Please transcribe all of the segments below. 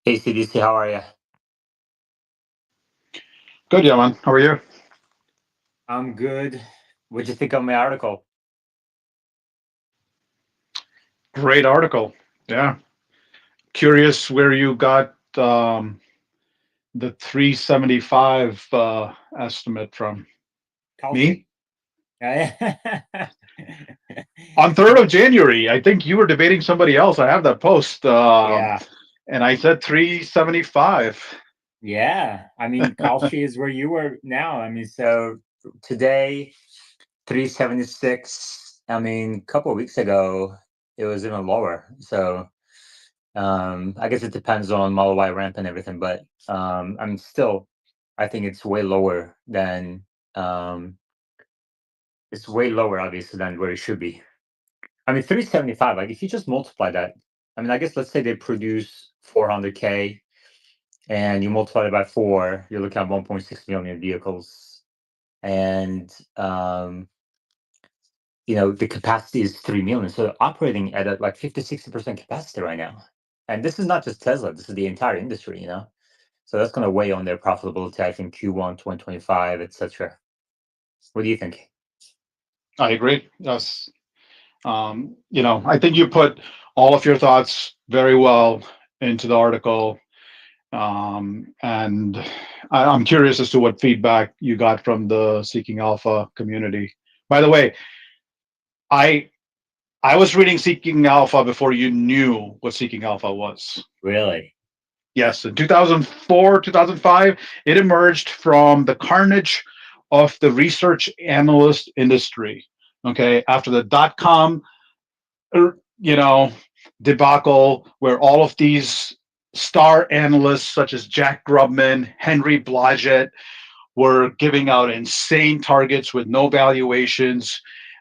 Hey CDC, how are you? Good, yeah, man. How are you? I'm good. What'd you think of my article? Great article. Yeah. Curious where you got the 375 estimate from. Me? Kelsey? Yeah. On 3rd of January, I think you were debating somebody else. I have that post. Yeah. And I said 375. Yeah. I mean, Kelsey is where you were now. I mean, so today, 376. I mean, a couple of weeks ago, it was even lower. So I guess it depends on Model Y ramp and everything, but I mean, still, I think um, it's way lower, obviously, than where it should be. I mean, 375, like if you just multiply that, I mean, I guess let's say they produce 400K and you multiply it by four, you're looking at 1.6 million vehicles. And, the capacity is 3 million. So they're operating at like 50, 60% capacity right now. And this is not just Tesla, this is the entire industry. So that's going to weigh on their profitability, I think, Q1, 2025, etc. What do you think? I agree. Yes. I think you put all of your thoughts very well into the article. And I'm curious as to what feedback you got from the Seeking Alpha community. By the way, I I was reading Seeking Alpha before you knew what Seeking Alpha was. Really? Yes, in 2004, 2005, it emerged from the carnage of the research analyst industry. Okay, after the dot com, you know, debacle, where all of these star analysts such as Jack Grubman, Henry Blodgett were giving out insane targets with no valuations.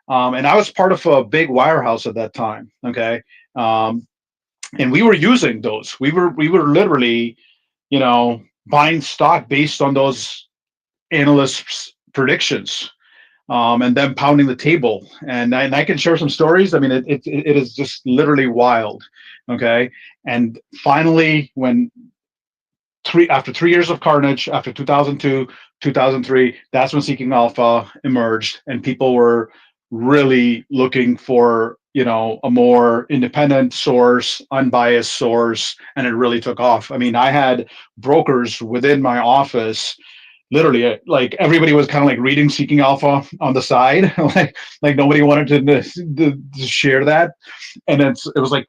And I was part of a big wirehouse at that time. Okay, um, and we were using those. We were literally, buying stock based on those analysts' predictions, and then pounding the table. And I can share some stories. I mean, it is just literally wild. Okay, and finally, when three after 3 years of carnage, after 2002, 2003, that's when Seeking Alpha emerged, and people were really looking for a more independent source, unbiased source, and it really took off. I mean, I had brokers within my office. Literally, like everybody was kind of like reading Seeking Alpha on the side, like nobody wanted to share that, and it was like,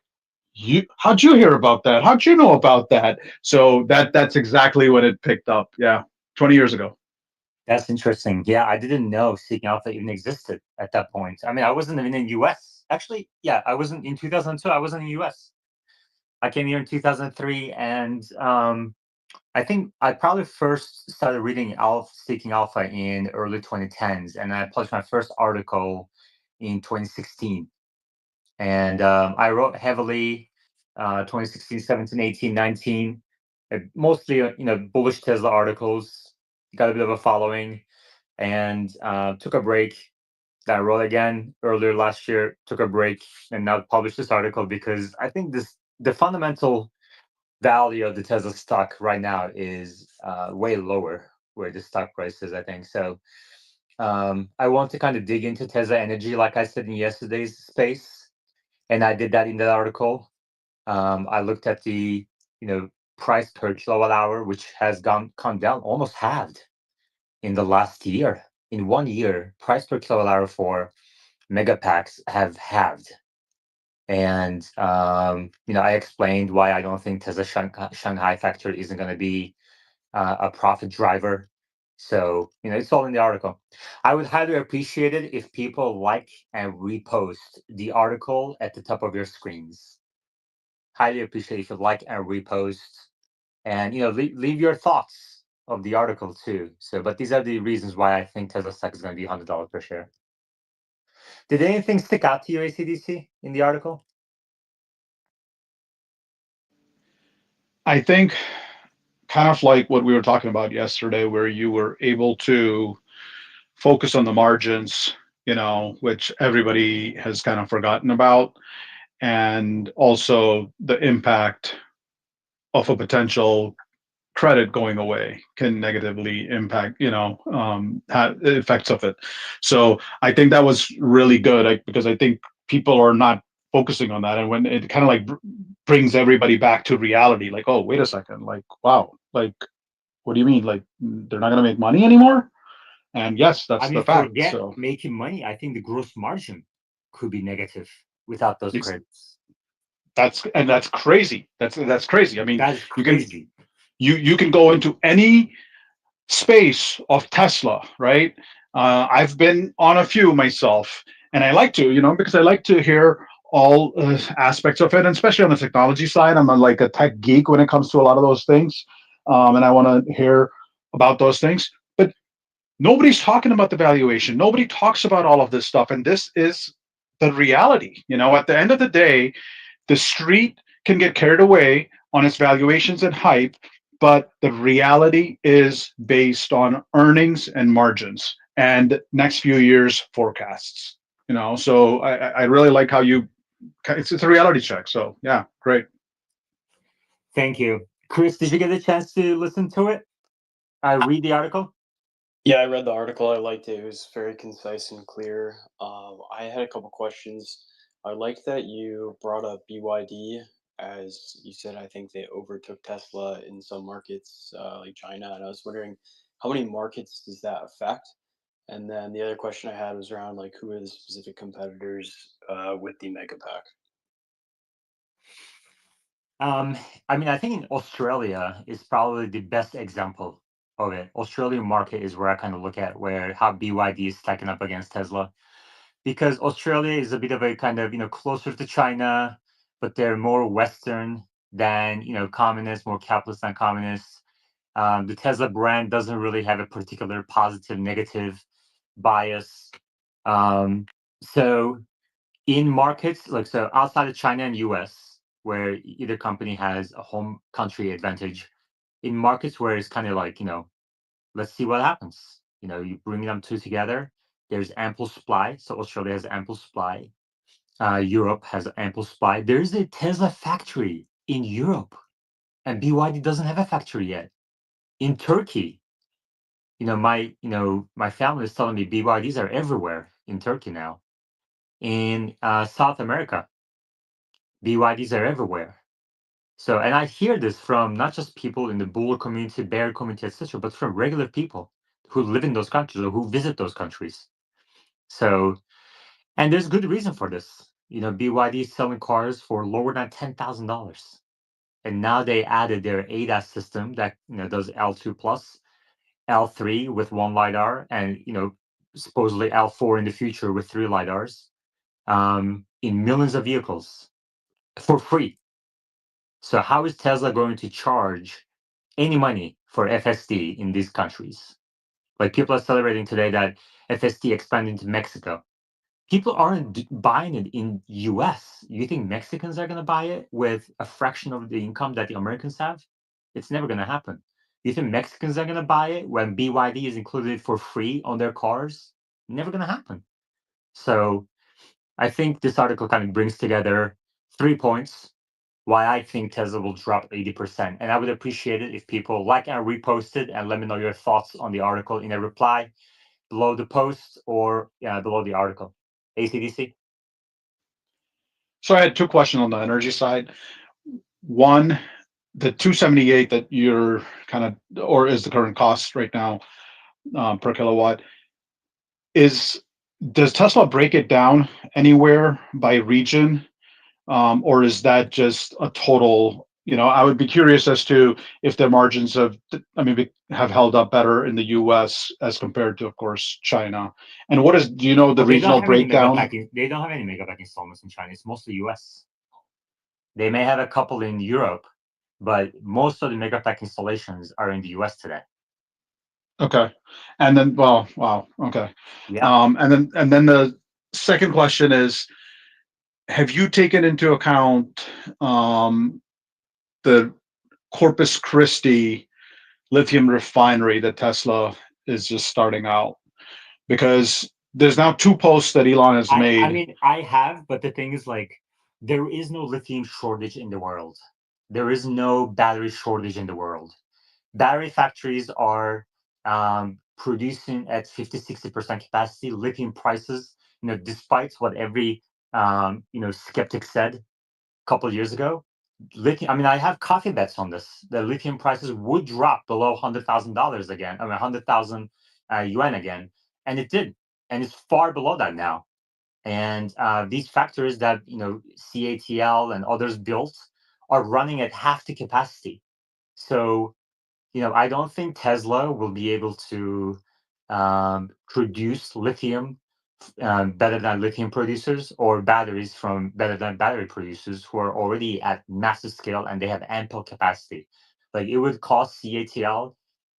how'd you hear about that? How'd you know about that? So that's exactly when it picked up. Yeah, 20 years ago. That's interesting. Yeah, I didn't know Seeking Alpha even existed at that point. I mean, I wasn't even in US. Actually, yeah, I wasn't in 2002. I wasn't in US. I came here in 2003, and I think I probably first started reading Seeking Alpha in early 2010s, and I published my first article in 2016. And I wrote heavily 2016, 17, 18, 19, mostly bullish Tesla articles. Got a bit of a following, and took a break. I wrote again earlier last year, took a break, and now published this article because I think the fundamental value of the Tesla stock right now is way lower where the stock price is, I think. So I want to kind of dig into Tesla Energy, like I said in yesterday's space, and I did that in that article. I looked at the price per kilowatt hour, which has come down, almost halved in the last year. In 1 year, price per kilowatt hour for mega packs have halved. And I explained why I don't think Tesla Shanghai factory isn't going to be a profit driver. So it's all in the article. I would highly appreciate it if people like and repost the article at the top of your screens. Highly appreciate if you like and repost, and leave your thoughts of the article too. So, but these are the reasons why I think Tesla stock is going to be $100 per share. Did anything stick out to you, ACDC, in the article? I think kind of like what we were talking about yesterday, where you were able to focus on the margins, which everybody has kind of forgotten about, and also the impact of a potential credit going away can negatively impact, effects of it. So I think that was really good, because I think people are not focusing on that, and when it kind of like brings everybody back to reality, like, oh, wait a second, like, wow, like, what do you mean, like, they're not going to make money anymore? And yes, I that's mean, the fact. forget So making money. I think the gross margin could be negative without those it's, credits. that's crazy. That's crazy. I mean, That is you can crazy. you can go into any space of Tesla, right? I've been on a few myself, and I like to, because I like to hear all aspects of it, and especially on the technology side. I'm like a tech geek when it comes to a lot of those things, and I want to hear about those things. But nobody's talking about the valuation. Nobody talks about all of this stuff, and this is the reality. At the end of the day, the street can get carried away on its valuations and hype, but the reality is based on earnings and margins and next few years forecasts. So I really like how it's a reality check. So yeah, great. Thank you. Chris, did you get a chance to listen to it? I read the article. Yeah, I read the article. I liked it. It was very concise and clear. I had a couple questions. I liked that you brought up BYD. As you said, I think they overtook Tesla in some markets, like China. And I was wondering, how many markets does that affect? And then the other question I had was around like who are the specific competitors with the Mega Pack? Um, I mean, I think in Australia is probably the best example of it. Australian market is where I kind of look at where how BYD is stacking up against Tesla, because Australia is a bit of a kind of closer to China, but they're more Western than communist, more capitalist than communist. The Tesla brand doesn't really have a particular positive, negative bias. Um, so in markets like so outside of China and US, where either company has a home country advantage, in markets where it's kind of like, let's see what happens. You bring them two together, there's ample supply. So Australia has ample supply. Europe has ample supply. There's a Tesla factory in Europe, and BYD doesn't have a factory yet. In Turkey, my family is telling me BYDs are everywhere in Turkey now. In South America, BYDs are everywhere. So, and I hear this from not just people in the bull community, bear community, etc., but from regular people who live in those countries or who visit those countries. So, and there's good reason for this. BYD is selling cars for lower than $10,000, and now they added their ADAS system that does L2 plus, L3 with one lidar, and supposedly L4 in the future with three lidars, in millions of vehicles for free. So how is Tesla going to charge any money for FSD in these countries? Like people are celebrating today that FSD expanded to Mexico. People aren't buying it in US. You think Mexicans are going to buy it with a fraction of the income that the Americans have? It's never going to happen. You think Mexicans are going to buy it when BYD is included for free on their cars? Never going to happen. So I think this article kind of brings together 3 points why I think Tesla will drop 80%. And I would appreciate it if people like and repost it and let me know your thoughts on the article in a reply below the post or below the article. ACDC? So I had two questions on the energy side. One, the 278 that you're kind of, or is the current cost right now, per kilowatt, is does Tesla break it down anywhere by region, or is that just a total? I would be curious as to if their margins have held up better in the U.S. as compared to, of course, China. And do you know the Well, they don't regional have any mega breakdown? packing. They don't have any mega pack installments in China. It's mostly US. They may have a couple in Europe, but most of the mega pack installations are in the US today. Okay, and then, well, wow, okay, Yeah. and then the second question is, have you taken into account the Corpus Christi lithium refinery that Tesla is just starting out? Because there's now two posts that Elon has I made. mean, I have, but the thing is, like, there is no lithium shortage in the world. There is no battery shortage in the world. Battery factories are producing at 50, 60% capacity. Lithium prices, despite what every skeptic said a couple of years ago, lithium. I mean, I have coffee bets on this. The lithium prices would drop below $100,000 again. I mean, 100,000 yuan again, and it did, and it's far below that now. And these factories that CATL and others built are running at half the capacity. So I don't think Tesla will be able to produce lithium better than lithium producers, or batteries from better than battery producers who are already at massive scale and they have ample capacity. Like, it would cost CATL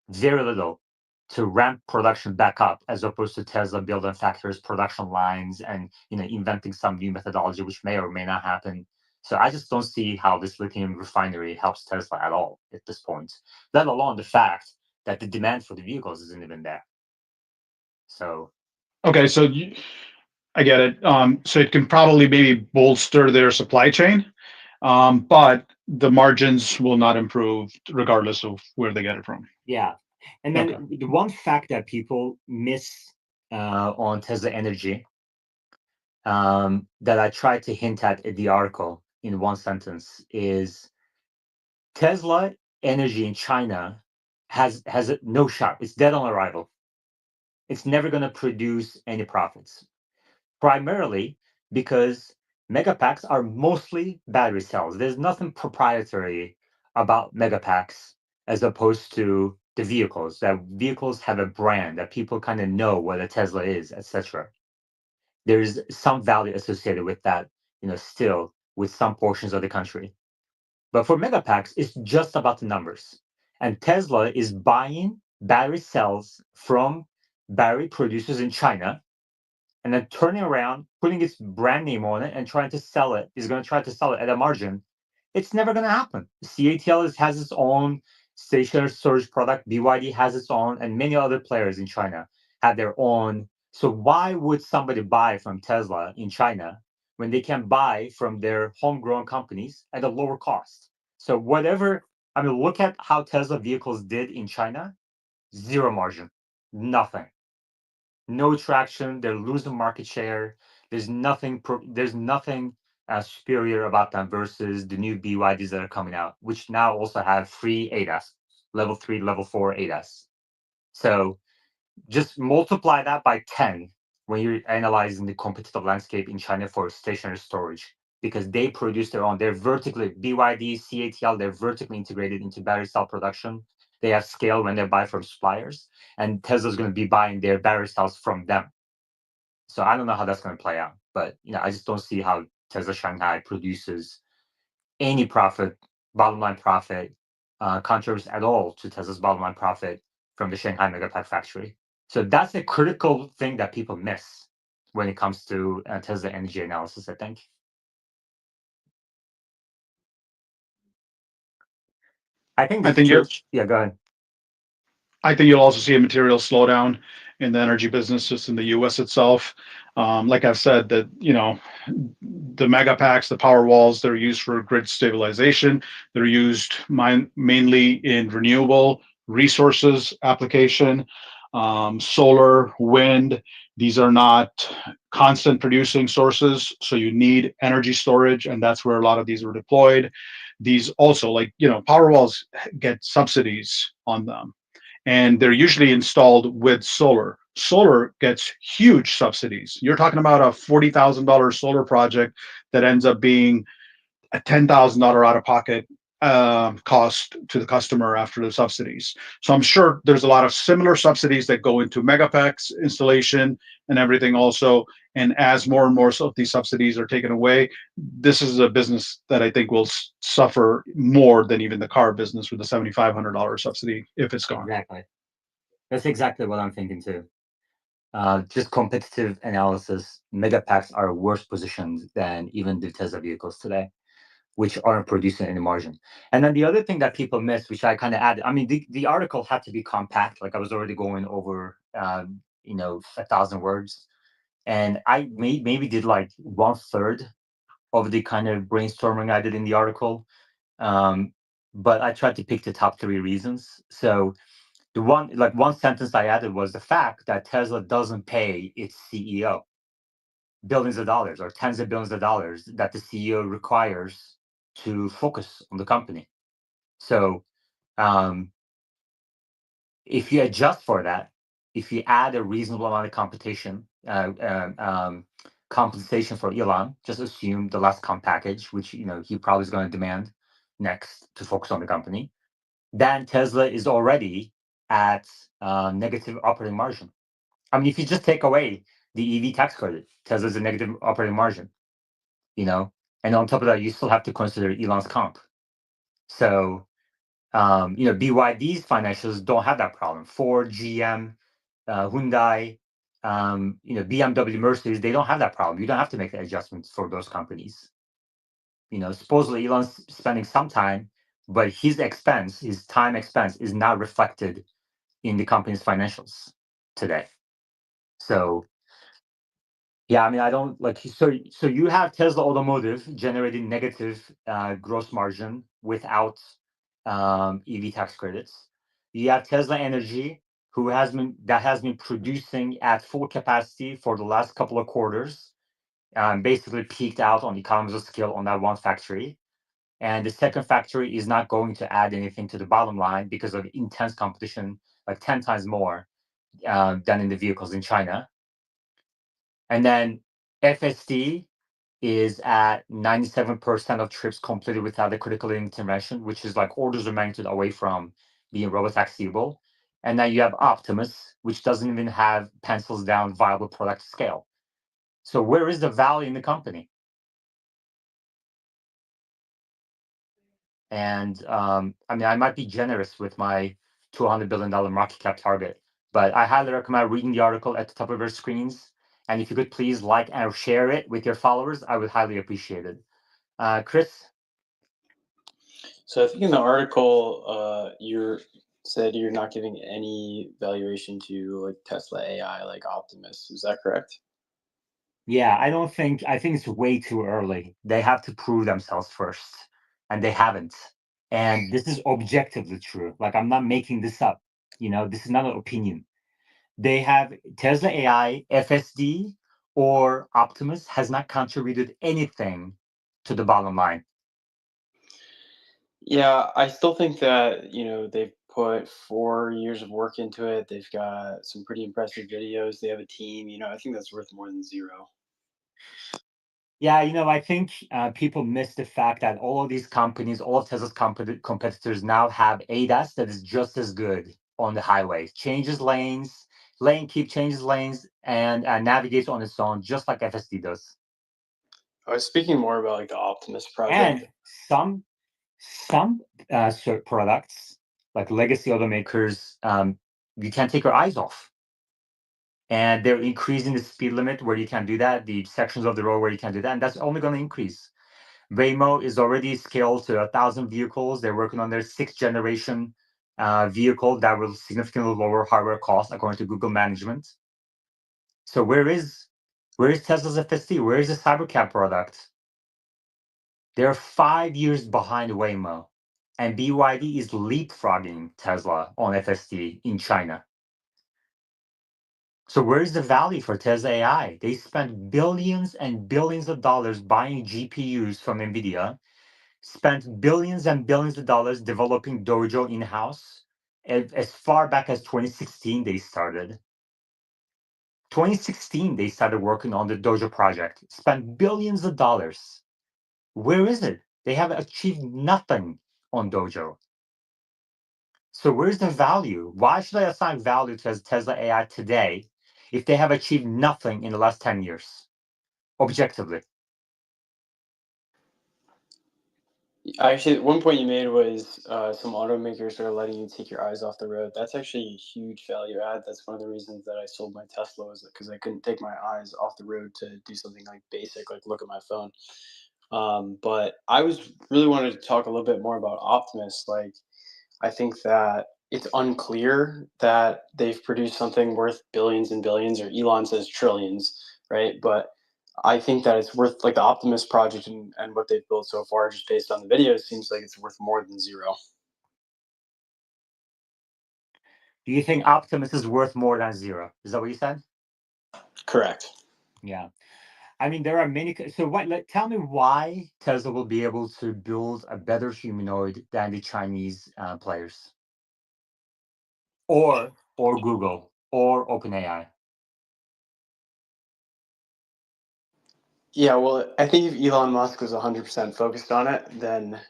very little to ramp production back up, as opposed to Tesla building factories, production lines, and inventing some new methodology, which may or may not happen. So I just don't see how this lithium refinery helps Tesla at all at this point, let alone the fact that the demand for the vehicles isn't even there. So Okay, so I get it. So it can probably maybe bolster their supply chain, but the margins will not improve regardless of where they get it from. yeah, and Okay. then the one fact that people miss on Tesla Energy, that I tried to hint at in the article in one sentence, is Tesla Energy in China has no shot. It's dead on arrival. It's never going to produce any profits, primarily because megapacks are mostly battery cells. There's nothing proprietary about megapacks as opposed to the vehicles. That vehicles have a brand that people kind of know what a Tesla is, etc. There's some value associated with that, still with some portions of the country. But for megapacks, it's just about the numbers. And Tesla is buying battery cells from battery producers in China, and then turning around, putting its brand name on it, and trying to sell it, is going to try to sell it at a margin. It's never going to happen. CATL has its own stationary storage product. BYD has its own, and many other players in China have their own. So why would somebody buy from Tesla in China when they can buy from their homegrown companies at a lower cost? So whatever, I mean, look at how Tesla vehicles did in China. Zero margin, nothing, no traction. They're losing market share. There's nothing superior about them versus the new BYDs that are coming out, which now also have free ADAS, level 3, level 4 ADAS. So just multiply that by 10 when you're analyzing the competitive landscape in China for stationary storage, because they produce their own. They're vertically, BYD, CATL, they're vertically integrated into battery cell production. They have scale when they buy from suppliers, and Tesla's going to be buying their battery cells from them. So I don't know how that's going to play out, but I just don't see how Tesla Shanghai produces any profit, bottom line profit, contributes at all to Tesla's bottom line profit from the Shanghai Megapack factory. So that's a critical thing that people miss when it comes to Tesla energy analysis, I think. I think I the think you're yeah, go ahead. I think you'll also see a material slowdown in the energy business just in the U.S. itself. Like I've said, that the mega packs, the power walls, they're used for grid stabilization. They're used mainly in renewable resources application, solar, wind. These are not constant producing sources, so you need energy storage, and that's where a lot of these were deployed. These also, like power walls get subsidies on them, and they're usually installed with solar. Solar gets huge subsidies. You're talking about a $40,000 solar project that ends up being a $10,000 out of pocket cost to the customer after the subsidies. So I'm sure there's a lot of similar subsidies that go into megapacks installation and everything also. And as more and more of these subsidies are taken away, this is a business that I think will suffer more than even the car business with the $7,500 subsidy if it's gone. Exactly. That's exactly what I'm thinking too. Just competitive analysis, Megapacks are worse positioned than even the Tesla vehicles today, which aren't producing any margin. And then the other thing that people miss, which I kind of added, I mean, the article had to be compact. Like, I was already going over, 1,000 words, and I maybe did like 1/3 of the kind of brainstorming I did in the article. But I tried to pick the top three reasons. So the one sentence I added was the fact that Tesla doesn't pay its CEO billions of dollars or tens of billions of dollars that the CEO requires to focus on the company. So um, if you adjust for that, if you add a reasonable amount of compensation for Elon, just assume the last comp package, which he probably is going to demand next to focus on the company, then Tesla is already at negative operating margin. I mean, if you just take away the EV tax credit, Tesla's a negative operating margin, and on top of that, you still have to consider Elon's comp. So, BYD's financials don't have that problem. Ford, GM, Hyundai, BMW, Mercedes, they don't have that problem. You don't have to make the adjustments for those companies. Supposedly Elon's spending some time, but his time expense is not reflected in the company's financials today. So yeah, I mean, I don't like so you have Tesla Automotive generating negative gross margin without EV tax credits. You have Tesla Energy, that has been producing at full capacity for the last couple of quarters, basically peaked out on economies of scale on that one factory. And the second factory is not going to add anything to the bottom line because of intense competition, like 10 times more than in the vehicles in China. And then FSD is at 97% of trips completed without a critical intervention, which is like orders of magnitude away from being robotaxiable. And then you have Optimus, which doesn't even have pencils down viable product scale. So where is the value in the company? And I mean, I might be generous with my $200 billion market cap target, but I highly recommend reading the article at the top of your screens. And if you could please like and share it with your followers, I would highly appreciate it. Chris? So I think in the article, you said you're not giving any valuation to like Tesla AI, like Optimus. Is that correct? Yeah, I think it's way too early. They have to prove themselves first, and they haven't. And this is objectively true. Like, I'm not making this up. This is not an opinion. They have Tesla AI, FSD, or Optimus has not contributed anything to the bottom line. Yeah, I still think that, they've put 4 years of work into it. They've got some pretty impressive videos. They have a team, I think that's worth more than zero. Yeah, I think people miss the fact that all of these companies, all of Tesla's competitors now have ADAS that is just as good on the highway. Changes lanes, changes lanes, and navigates on its own, just like FSD does. I was speaking more about like the Optimus project. And some products, like legacy automakers, you can't take your eyes off. And they're increasing the speed limit where you can do that, the sections of the road where you can do that, and that's only going to increase. Waymo is already scaled to 1,000 vehicles. They're working on their sixth generation vehicle that will significantly lower hardware costs, according to Google management. So where is Tesla's FSD? Where is the Cybercab product? They're 5 years behind Waymo, and BYD is leapfrogging Tesla on FSD in China. So where's the value for Tesla AI? They spent billions and billions of dollars buying GPUs from NVIDIA, spent billions and billions of dollars developing Dojo in-house. As far back as 2016, they started. 2016, they started working on the Dojo project, spent billions of dollars. Where is it? They have achieved nothing on Dojo. So where's the value? Why should I assign value to Tesla AI today if they have achieved nothing in the last 10 years, objectively? Actually, one point you made was some automakers are letting you take your eyes off the road. That's actually a huge value add. That's one of the reasons that I sold my Tesla, was because I couldn't take my eyes off the road to do something like basic, like look at my phone. But I was really wanted to talk a little bit more about Optimus. Like, I think that it's unclear that they've produced something worth billions and billions, or Elon says trillions, right? But I think that it's worth, like, the Optimus project and what they've built so far, just based on the videos, seems like it's worth more than zero. Do you think Optimus is worth more than zero? Is that what you said? Correct. Yeah. I mean, there are many. So, tell me why Tesla will be able to build a better humanoid than the Chinese players, or Google, or OpenAI. Yeah, well, I think if Elon Musk was 100% focused on it, then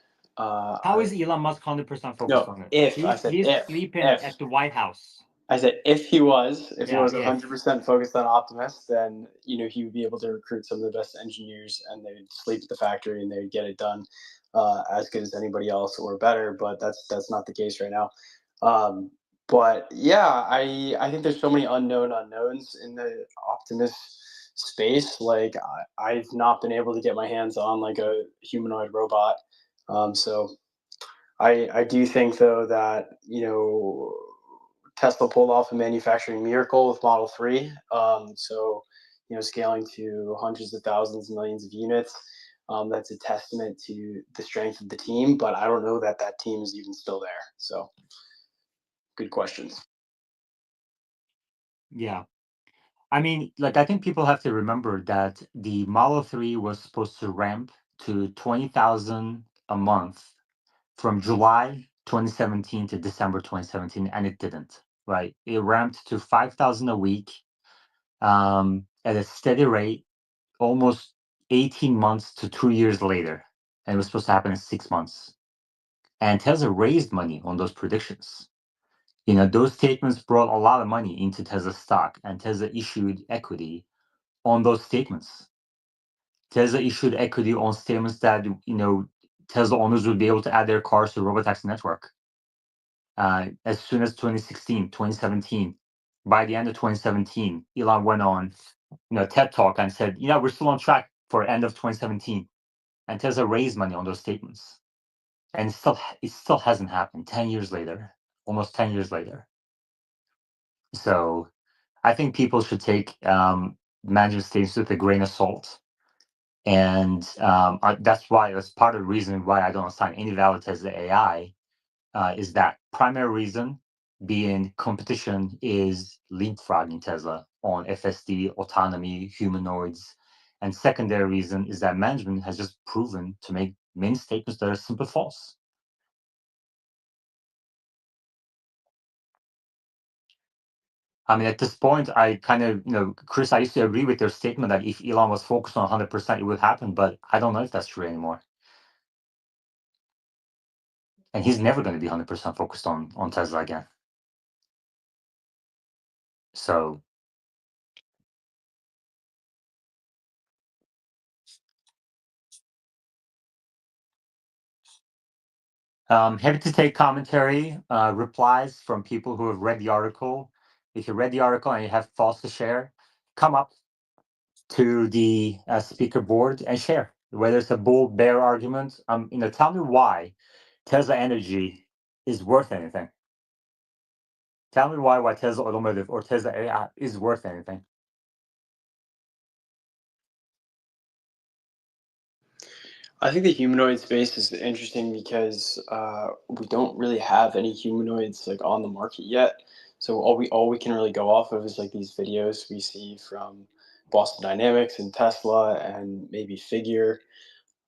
How is Elon Musk 100% focused no, on it? if I said He's sleeping if at the White House. I said if he was, if he Yeah, was if 100% focused on Optimus, then he would be able to recruit some of the best engineers, and they'd sleep at the factory and they'd get it done as good as anybody else or better. But that's not the case right now. Um, but yeah, I think there's so many unknown unknowns in the Optimus space. Like I've not been able to get my hands on like a humanoid robot. So I do think though that Tesla pulled off a manufacturing miracle with Model 3. So scaling to hundreds of thousands, millions of units. That's a testament to the strength of the team, but I don't know that that team is even still there. So good questions. yeah. I mean, like, I think people have to remember that the Model 3 was supposed to ramp to 20,000 a month from July 2017 to December 2017, and it didn't, right? It ramped to 5,000 a week at a steady rate, almost 18 months to 2 years later. And it was supposed to happen in 6 months. And Tesla raised money on those predictions. Those statements brought a lot of money into Tesla stock, and Tesla issued equity on those statements. Tesla issued equity on statements that Tesla owners would be able to add their cars to the robotaxi network as soon as 2016, 2017. By the end of 2017, Elon went on TED Talk and said, we're still on track for end of 2017. And Tesla raised money on those statements. And it still hasn't happened 10 years later, almost 10 years later. So I think people should take management statements with a grain of salt. And that's part of the reason why I don't assign any value to the AI, is that primary reason being competition is leapfrogging Tesla on FSD, autonomy, humanoids. And secondary reason is that management has just proven to make many statements that are simply false. I mean, at this point, I kind of, Chris, I used to agree with their statement that if Elon was focused on 100%, it would happen, but I don't know if that's true anymore. And he's never going to be 100% focused on Tesla again. So, happy to take commentary, replies from people who have read the article. If you read the article and you have thoughts to share, come up to the speaker board and share. Whether it's a bull bear argument, tell me why Tesla Energy is worth anything. Tell me why Tesla Automotive or Tesla AI is worth anything. I think the humanoid space is interesting because we don't really have any humanoids like on the market yet. So all we can really go off of is like these videos we see from Boston Dynamics and Tesla and maybe Figure.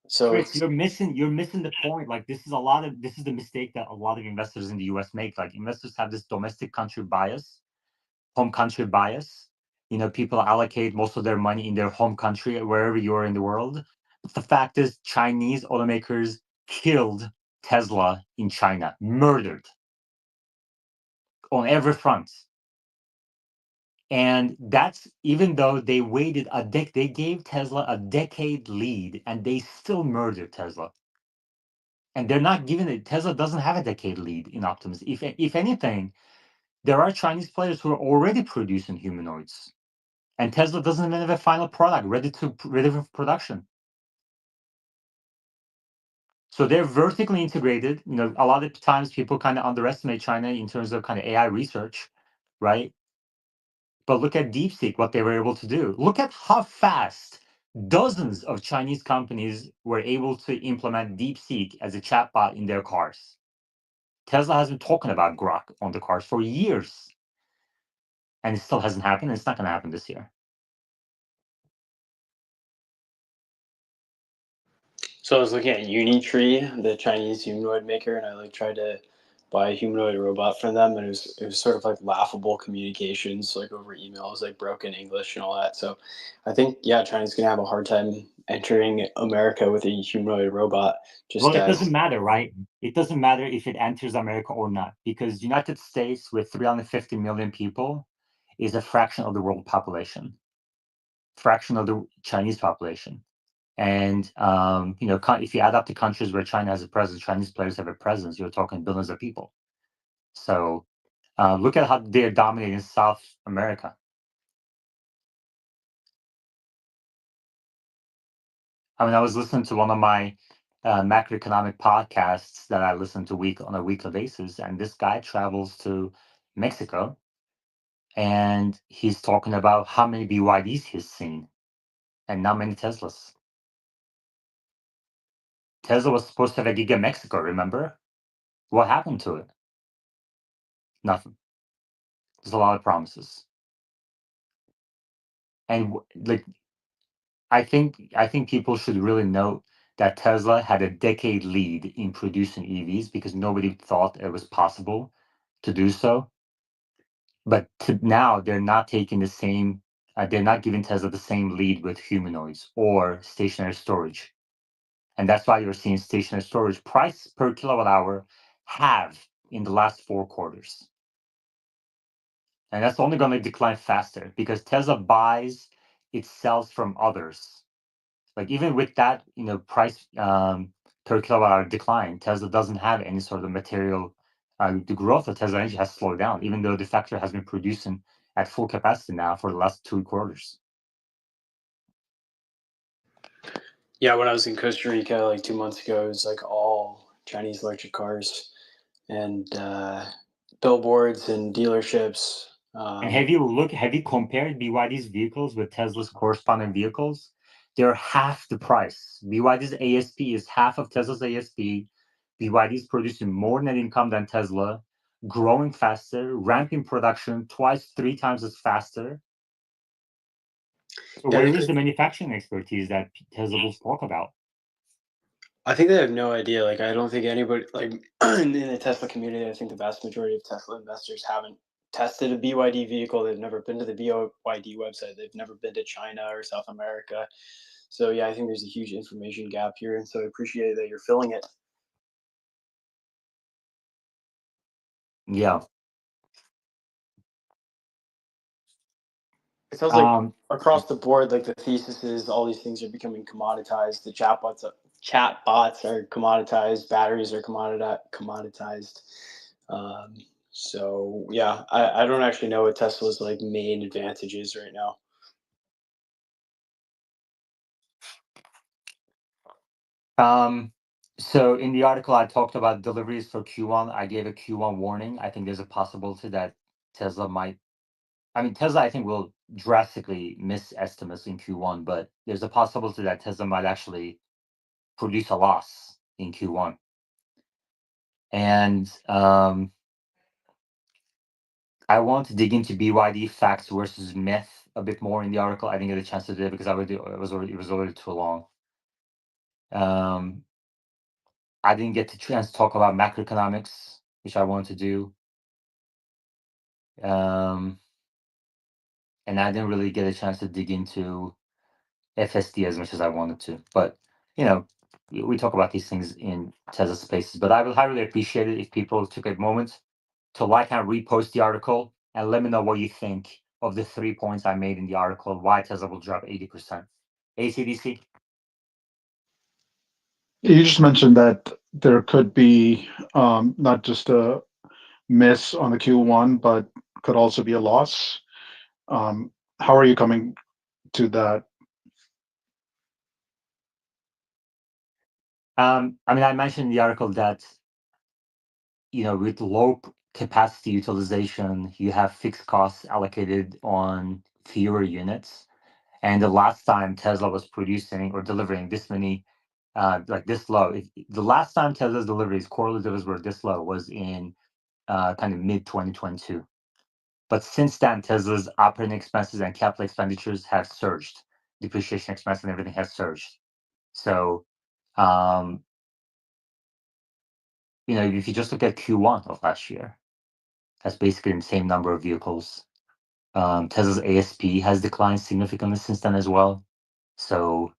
So Chris, it's you're missing the point. Like, this is the mistake that a lot of investors in the US make. Like, investors have this domestic country bias, home country bias. People allocate most of their money in their home country, wherever you are in the world. But the fact is, Chinese automakers killed Tesla in China, murdered on every front. And that's even though they waited they gave Tesla a decade lead, and they still murdered Tesla. And they're not giving it. Tesla doesn't have a decade lead in Optimus. If anything, there are Chinese players who are already producing humanoids, and Tesla doesn't even have a final product ready for production. So they're vertically integrated. A lot of times people kind of underestimate China in terms of kind of AI research, right? But look at DeepSeek, what they were able to do. Look at how fast Dozens of Chinese companies were able to implement DeepSeek as a chatbot in their cars. Tesla has been talking about Grok on the cars for years, and it still hasn't happened, and it's not going to happen this year. So I was looking at Unitree, the Chinese humanoid maker, and I like tried to buy a humanoid robot from them, and it was sort of like laughable communications, like over emails, like broken English and all that. So I think China's gonna have a hard time entering America with a humanoid robot, Well, just it as doesn't matter, right? It doesn't matter if it enters America or not, because United States with 350 million people is a fraction of the world population, fraction of the Chinese population. And if you add up the countries where China has a presence, Chinese players have a presence, you're talking billions of people. So look at how they're dominating South America. I mean, I was listening to one of my macroeconomic podcasts that I listen to on a weekly basis, and this guy travels to Mexico, and he's talking about how many BYDs he's seen, and not many Teslas. Tesla was supposed to have a gig in Mexico, remember? What happened to it? Nothing. There's a lot of promises, and like I think people should really note that Tesla had a decade lead in producing EVs because nobody thought it was possible to do so. But now they're not taking the same. They're not giving Tesla the same lead with humanoids or stationary storage, and that's why you're seeing stationary storage price per kilowatt hour halve in the last 4 quarters, and that's only going to decline faster because Tesla buys it sells from others. Like even with that, price per kilowatt hour decline, Tesla doesn't have any sort of material. The growth of Tesla Energy has slowed down, even though the factory has been producing at full capacity now for the last 2 quarters. yeah. When I was in Costa Rica like 2 months ago, it was like all Chinese electric cars and billboards and dealerships. And have you compared BYD's vehicles with Tesla's corresponding vehicles? They're half the price. BYD's ASP is half of Tesla's ASP. BYD is producing more net income than Tesla, growing faster, ramping production twice, 3 times as faster. So Yeah, where is the manufacturing expertise that Tesla will talk about? I think they have no idea. Like, I don't think anybody, like, in the Tesla community, I think the vast majority of Tesla investors haven't tested a BYD vehicle. They've never been to the BYD website. They've never been to China or South America. So, yeah, I think there's a huge information gap here. And so I appreciate that you're filling it. Yeah. It sounds like Um, across the board, like the thesis is all these things are becoming commoditized. The chatbots are commoditized. Batteries are commoditized. Um, so yeah, I don't actually know what Tesla's like main advantage is right now. so in the article, I talked about deliveries for Q1. I gave a Q1 warning. I think there's a possibility that Tesla might, I mean, Tesla, I think will drastically miss estimates in Q1, but there's a possibility that Tesla might actually produce a loss in Q1. And I want to dig into BYD facts versus myth a bit more in the article. I didn't get a chance to do it because it was already too long. Um, I didn't get the chance to talk about macroeconomics, which I wanted to do. And I didn't really get a chance to dig into FSD as much as I wanted to. But, we talk about these things in Tesla Spaces. But I would highly appreciate it if people took a moment to like and repost the article and let me know what you think of the 3 points I made in the article, why Tesla will drop 80%. ACDC? You just mentioned that there could be not just a miss on the Q1, but could also be a loss. How are you coming to that? I mean, I mentioned in the article that, with low capacity utilization, you have fixed costs allocated on fewer units. And the last time Tesla was producing or delivering this many, like this low, the last time Tesla's deliveries, quarterly deliveries were this low was in kind of mid 2022. But since then, Tesla's operating expenses and capital expenditures have surged. Depreciation expense and everything has surged. So, um, if you just look at Q1 of last year, that's basically the same number of vehicles. Tesla's ASP has declined significantly since then as well. So,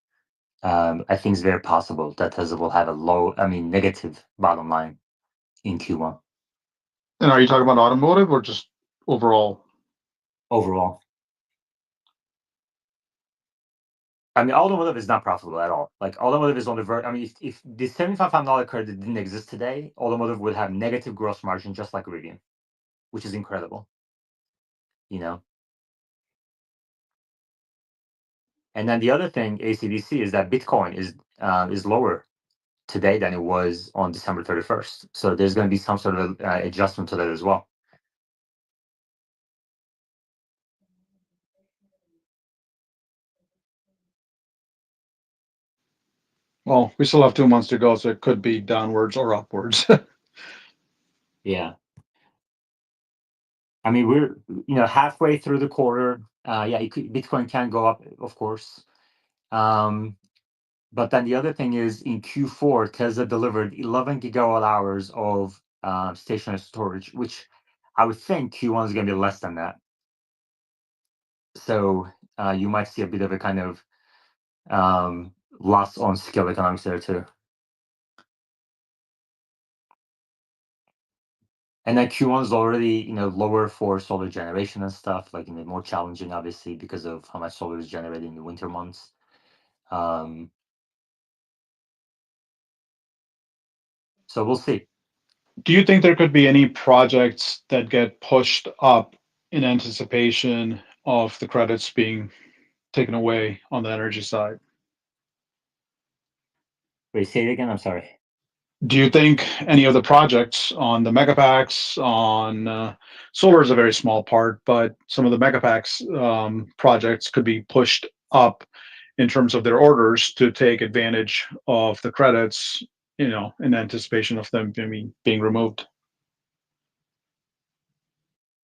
I think it's very possible that Tesla will have negative bottom line in Q1 And are you talking about automotive or just overall? overall. I mean, automotive is not profitable at all. Like automotive is on the verge. I mean, if the $75 credit didn't exist today, automotive would have negative gross margin just like Rivian, which is incredible. You know. And then the other thing, ACDC, is that Bitcoin is lower today than it was on December 31st. So there's going to be some sort of adjustment to that as well. Well, we still have 2 months to go, so it could be downwards or upwards. Yeah. I mean, we're halfway through the quarter. Bitcoin can go up, of course. But then the other thing is in Q4, Tesla delivered 11 gigawatt hours of stationary storage, which I would think Q1 is going to be less than that. So you might see a bit of a kind of loss on scale economics there too. And then Q1 is already lower for solar generation and stuff, like more challenging, obviously, because of how much solar is generated in the winter months. So we'll see. Do you think there could be any projects that get pushed up in anticipation of the credits being taken away on the energy side? Wait, say it again. I'm sorry. Do you think any of the projects on the megapacks on solar is a very small part, but some of the megapacks projects could be pushed up in terms of their orders to take advantage of the credits, in anticipation of them being removed?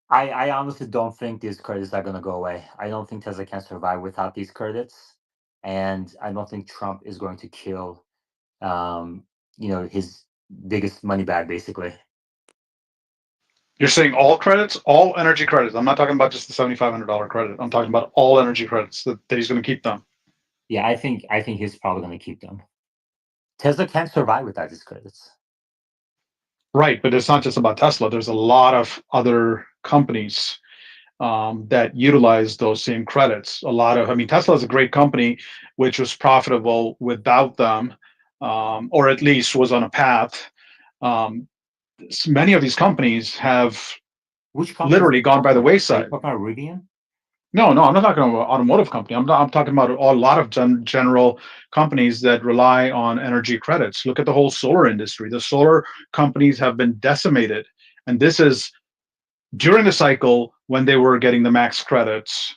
I honestly don't think these credits are going to go away. I don't think Tesla can survive without these credits, and I don't think Trump is going to kill, his biggest money bag, basically. You're saying all credits, all energy credits. I'm not talking about just the $7,500 credit. I'm talking about all energy credits that he's going to keep them. Yeah, I think he's probably going to keep them. Tesla can't survive without these credits. Right, but it's not just about Tesla. There's a lot of other companies that utilize those same credits. Tesla is a great company, which was profitable without them, or at least was on a path. Um, Many of these companies have Which companies are literally you gone by talking the about? Are you wayside. talking about Rivian? No, no, I'm not talking about automotive company. I'm talking about a lot of general companies that rely on energy credits. Look at the whole solar industry. The solar companies have been decimated, and this is during the cycle when they were getting the max credits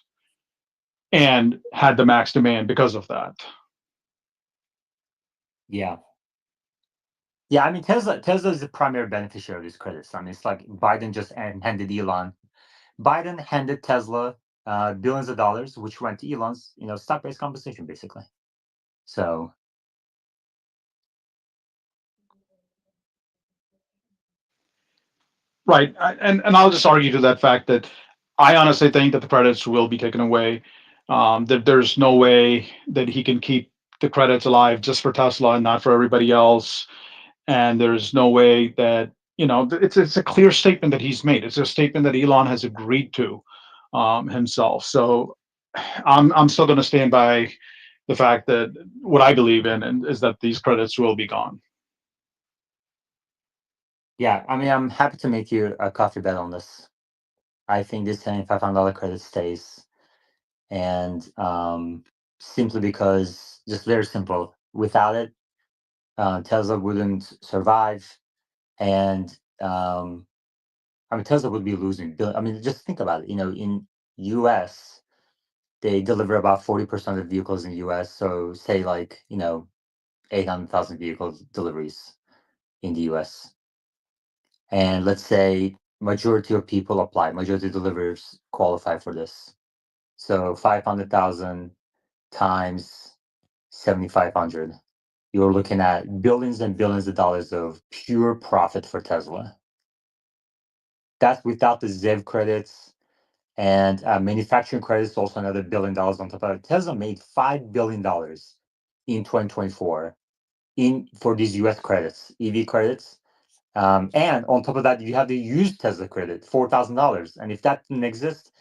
and had the max demand because of that. Yeah. Yeah, I mean Tesla is the primary beneficiary of these credits. I mean, it's like Biden just handed Elon. Biden handed Tesla billions of dollars, which went to Elon's, stock-based compensation, basically. So Right, and I'll just argue to that fact that I honestly think that the credits will be taken away. That there's no way that he can keep the credits alive just for Tesla and not for everybody else. And there's no way that it's a clear statement that he's made. It's a statement that Elon has agreed to himself. So I'm still going to stand by the fact that what I believe in and is that these credits will be gone. yeah, I mean, I'm happy to make you a coffee bet on this. I think this $7,500 credit stays, and simply because, just very simple, without it, Tesla wouldn't survive, and I mean, Tesla would be losing. I mean, just think about it. In U.S. They deliver about 40% of vehicles in the US. So say like, 800,000 vehicles deliveries in the US. And let's say majority of people apply, majority of delivers qualify for this. So 500,000 times 7,500. You're looking at billions and billions of dollars of pure profit for Tesla. That's without the ZEV credits and manufacturing credits, also another $1 billion on top of it. Tesla made $5 billion in 2024 for these US credits, EV credits. And on top of that, you have the used Tesla credit, $4,000. And if that didn't exist,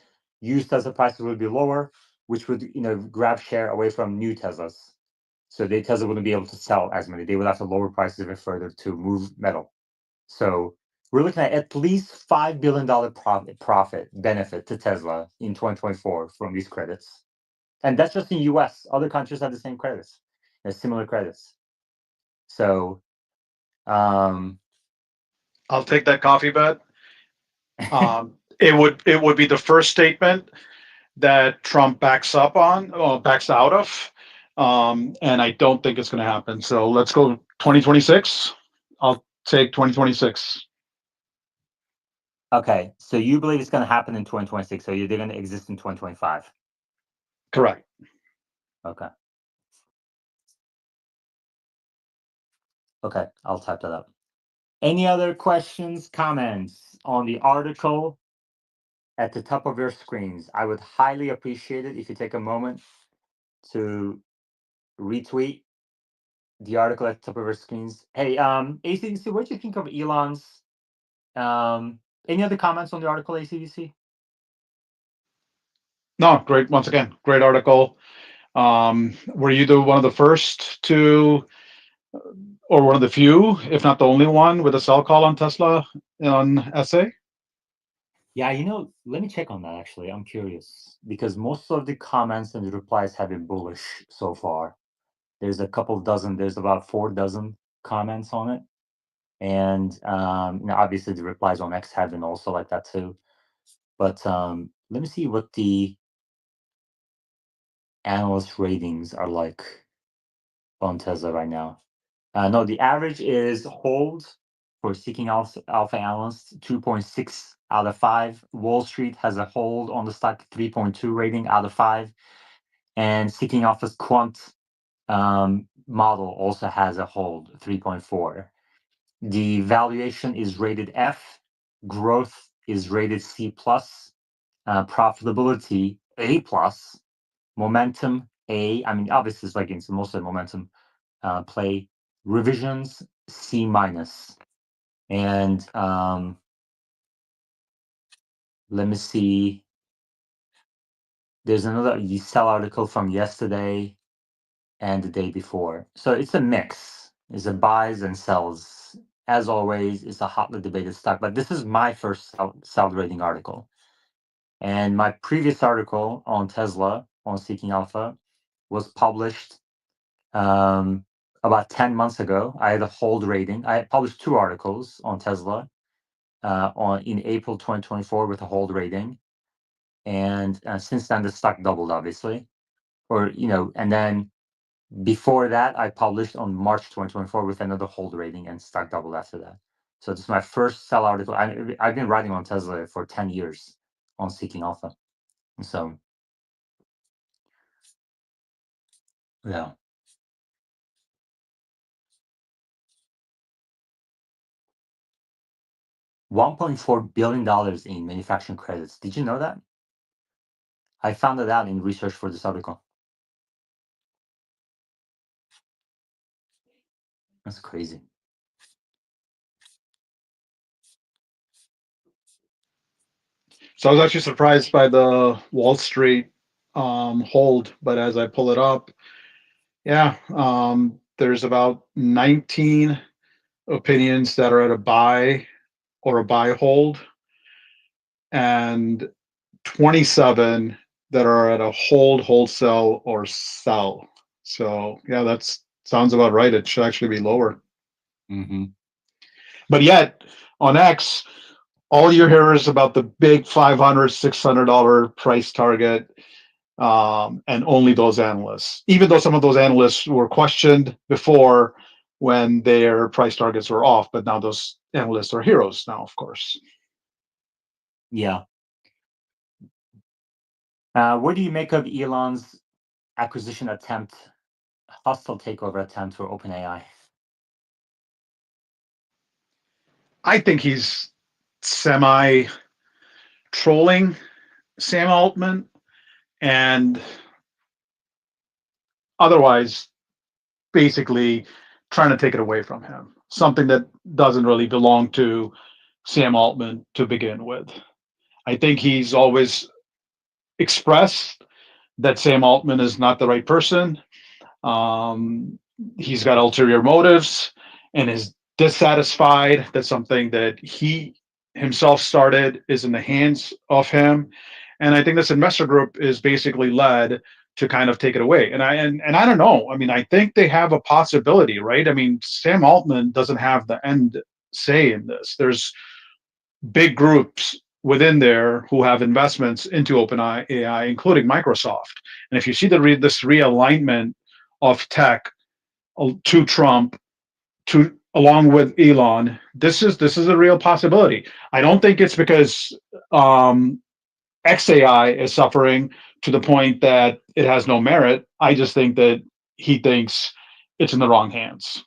used Tesla prices would be lower, which would grab share away from new Teslas. So Tesla wouldn't be able to sell as many. They would have to lower prices even further to move metal. So we're looking at least $5 billion profit benefit to Tesla in 2024 from these credits. And that's just in US. Other countries have the same credits, similar credits. So I'll take that coffee bet. It would be the first statement that Trump backs up on, or backs out of, and I don't think it's going to happen. So let's go 2026. I'll take 2026. okay, so you believe it's going to happen in 2026, so they're going to exist in 2025. Correct. Okay. Okay, I'll type that up. Any other questions, comments on the article at the top of your screens? I would highly appreciate it if you take a moment to retweet the article at the top of your screens. Hey, ACDC, what do you think of Elon's? Any other comments on the article, ACDC? No, great. Once again, great article. Were you one of the first to, or one of the few, if not the only one, with a sell call on Tesla on SA? Yeah, let me check on that actually. I'm curious because most of the comments and the replies have been bullish so far. There's a couple dozen, there's about 4 dozen comments on it. And obviously the replies on X have been also like that too. But let me see what the analyst ratings are like on Tesla right now. No, the average is hold for Seeking Alpha analysts, 2.6 out of 5. Wall Street has a hold on the stock, 3.2 rating out of 5. And Seeking Alpha's quant model also has a hold, 3.4. The valuation is rated F, growth is rated C+, profitability A+, momentum A. I mean, obviously, it's like it's mostly momentum play. Revisions C-. And let me see. There's another sell article from yesterday and the day before. So it's a mix. It's a buys and sells. As always, it's a hotly debated stock. But this is my first sell rating article. And my previous article on Tesla, on Seeking Alpha, was published about 10 months ago. I had a hold rating. I published 2 articles on Tesla in April 2024 with a hold rating. And since then, the stock doubled, obviously. And then before that, I published on March 2024 with another hold rating and stock doubled after that. So this is my first sell article. I've been writing on Tesla for 10 years on Seeking Alpha. So, yeah. $1.4 billion in manufacturing credits. Did you know that? I found it out in research for this article. That's crazy. So I was actually surprised by the Wall Street hold, but as I pull it up, yeah, there's about 19 opinions that are at a buy or a buy hold, and 27 that are at a hold, wholesale, or sell. So yeah, that sounds about right. It should actually be lower. Mm-hmm. But yet on X, all you hear is about the big $500, $600 price target. and only those analysts, even though some of those analysts were questioned before when their price targets were off, but now those analysts are heroes now, of course. Yeah. What do you make of Elon's acquisition attempt, hostile takeover attempt for OpenAI? I think he's semi trolling Sam Altman and otherwise basically trying to take it away from him, something that doesn't really belong to Sam Altman to begin with. I think he's always expressed that Sam Altman is not the right person. Um, he's got ulterior motives and is dissatisfied that something that he himself started is in the hands of him. And I think this investor group is basically led to kind of take it away. And I don't know. I mean, I think they have a possibility, right? I mean, Sam Altman doesn't have the end say in this. There's big groups within there who have investments into OpenAI, including Microsoft. And if you see this realignment of tech to Trump, to along with Elon, this is a real possibility. I don't think it's because XAI is suffering to the point that it has no merit. I just think that he thinks it's in the wrong hands.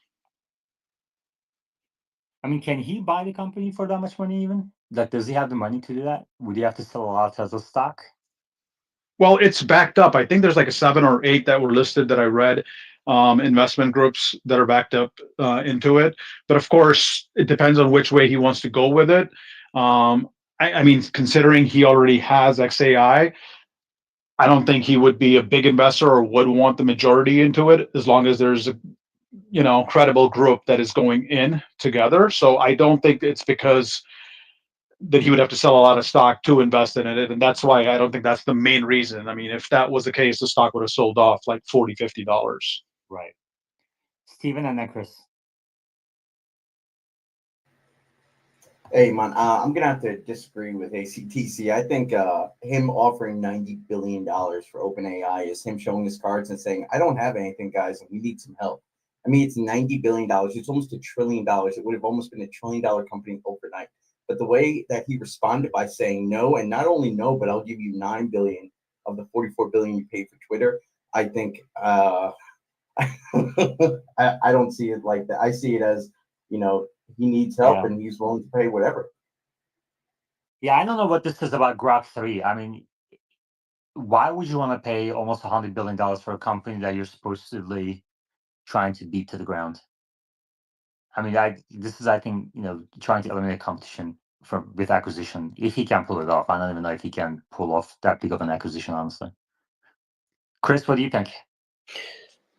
I mean, can he buy the company for that much money even? Like, does he have the money to do that? Would he have to sell a lot of Tesla stock? Well, it's backed up. I think there's like a 7 or 8 that were listed that I read, investment groups that are backed up into it. But of course, it depends on which way he wants to go with it. I mean, considering he already has XAI, I don't think he would be a big investor or would want the majority into it as long as there's a credible group that is going in together. So I don't think it's because that he would have to sell a lot of stock to invest in it. And that's why I don't think that's the main reason. I mean, if that was the case, the stock would have sold off like $40, $50. Right. Steven and then Chris. Hey man, I'm gonna have to disagree with ACTC. I think him offering $90 billion for OpenAI is him showing his cards and saying, "I don't have anything, guys, and we need some help." I mean, it's $90 billion. It's almost $1 trillion. It would have almost been $1 trillion company overnight. But the way that he responded by saying no, and not only no, but I'll give you $9 billion of the $44 billion you paid for Twitter. I think I don't see it like that. I see it as, he needs help Yeah. and he's willing to pay whatever. Yeah, I don't know what this says about Grok 3. I mean, why would you want to pay almost $100 billion for a company that you're supposedly trying to beat to the ground? I mean, this is, I think, trying to eliminate competition with acquisition. If he can pull it off, I don't even know if he can pull off that big of an acquisition, honestly. Chris, what do you think?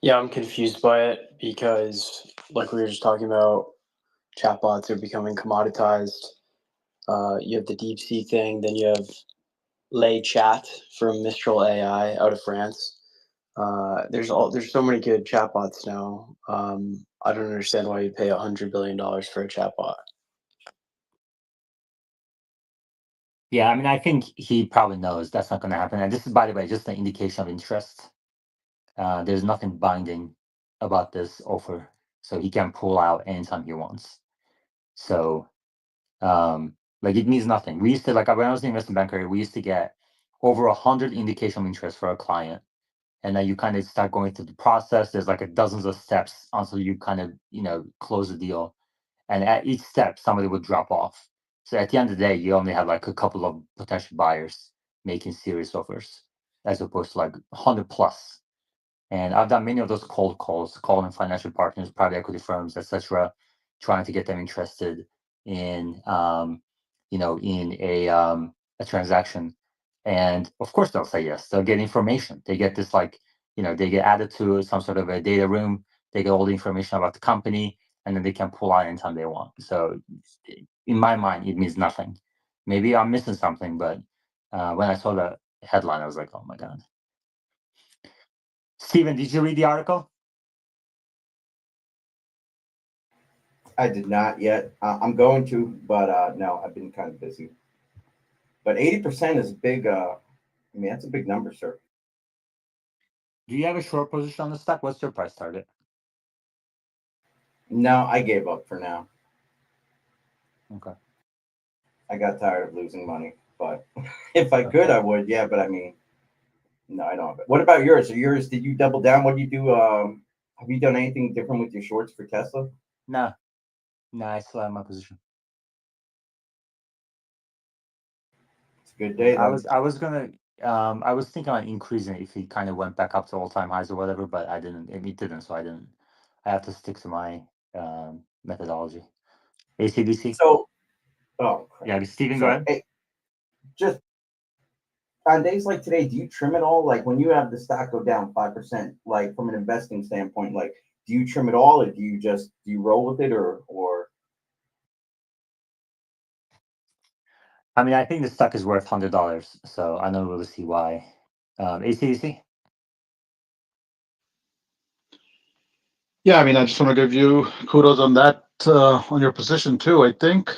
Yeah, I'm confused by it because, like we were just talking about, chatbots are becoming commoditized. You have the DeepSeek thing, then you have Lay Chat from Mistral AI out of France. There's so many good chatbots now. I don't understand why you'd pay $100 billion for a chatbot. Yeah, I mean, I think he probably knows that's not going to happen. And this is, by the way, just an indication of interest. There's nothing binding about this offer, so he can pull out anytime he wants. So, like, it means nothing. We used to, like, when I was an investment banker, we used to get over 100 indication of interest for a client, and then you kind of start going through the process. There's like dozens of steps until you kind of close the deal, and at each step somebody would drop off. So at the end of the day, you only have like a couple of potential buyers making serious offers, as opposed to like 100 plus. And I've done many of those cold calls, calling financial partners, private equity firms, etc., trying to get them interested in, in a transaction. And of course, they'll say yes. They'll get information. They get this they get added to some sort of a data room. They get all the information about the company, and then they can pull out anytime they want. So, in my mind, it means nothing. Maybe I'm missing something, but when I saw the headline, I was like, oh my god. Steven, did you read the article? I did not yet. I'm going to, but no, I've been kind of busy. But 80% is big. I mean, that's a big number, sir. Do you have a short position on the stock? What's your price target? No, I gave up for now. Okay. I got tired of losing money, but if I could, I would. Yeah, but I mean, no, I don't. What about yours? So yours, did you double down? What do you do? Have you done anything different with your shorts for Tesla? No, no, I still have my position. It's a good day. I Then. was gonna I was thinking on increasing it if he kind of went back up to all-time highs or whatever, but I didn't. It didn't, so I didn't. I have to stick to my methodology. ACDC. So, oh crap. Yeah, Steven, go So, ahead. hey, just on days like today, do you trim it all? Like when you have the stock go down 5%, like from an investing standpoint, like do you trim it all, or do you roll with it, or? I mean, I think the stock is worth $100, so I don't really see why. ACDC. Yeah, I mean, I just want to give you kudos on that, on your position too. I think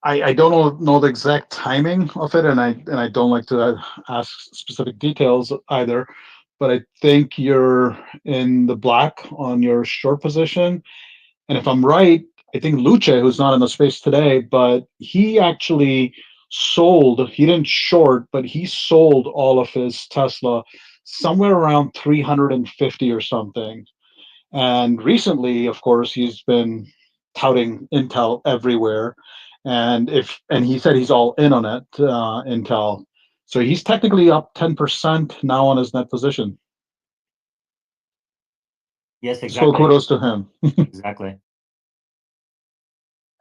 I don't know the exact timing of it, and I don't like to ask specific details either. But I think you're in the black on your short position, and if I'm right, I think Luce, who's not in the space today, but he actually sold. He didn't short, but he sold all of his Tesla somewhere around 350 or something. And recently, of course, he's been touting Intel everywhere, and he said he's all in on it, Intel. So he's technically up 10% now on his net position. Yes, So exactly. kudos to him. Exactly.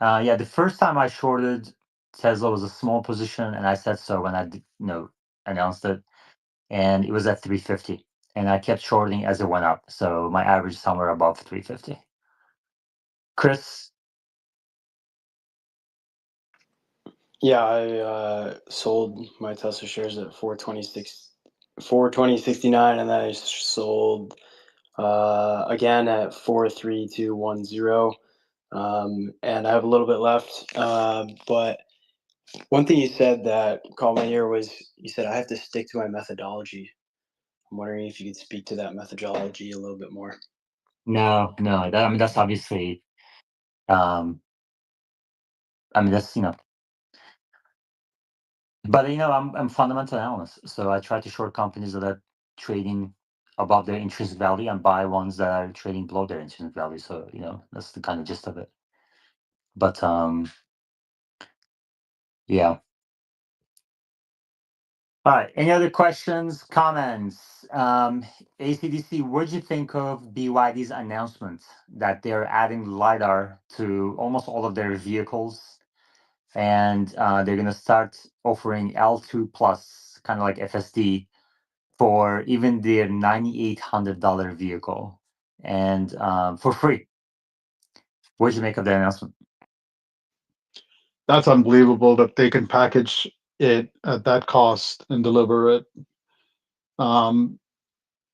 Yeah, the first time I shorted Tesla was a small position, and I said so when announced it, and it was at 350, and I kept shorting as it went up. So my average is somewhere above 350. Chris. Yeah, I sold my Tesla shares at 420.69, and then I sold again at 43210. And I have a little bit left. But one thing you said that caught my ear was you said I have to stick to my methodology. I'm wondering if you could speak to that methodology a little bit more. No. I mean, that's obviously. I mean, that's but I'm fundamental analyst, so I try to short companies that are trading above their intrinsic value and buy ones that are trading below their intrinsic value. So that's the kind of gist of it. But yeah. All right. Any other questions, comments? ACDC, what'd you think of BYD's announcement that they're adding LiDAR to almost all of their vehicles, and they're going to start offering L2 plus, kind of like FSD, for even their $9,800 vehicle, and for free? What'd you make of the announcement? That's unbelievable that they can package it at that cost and deliver it. Um,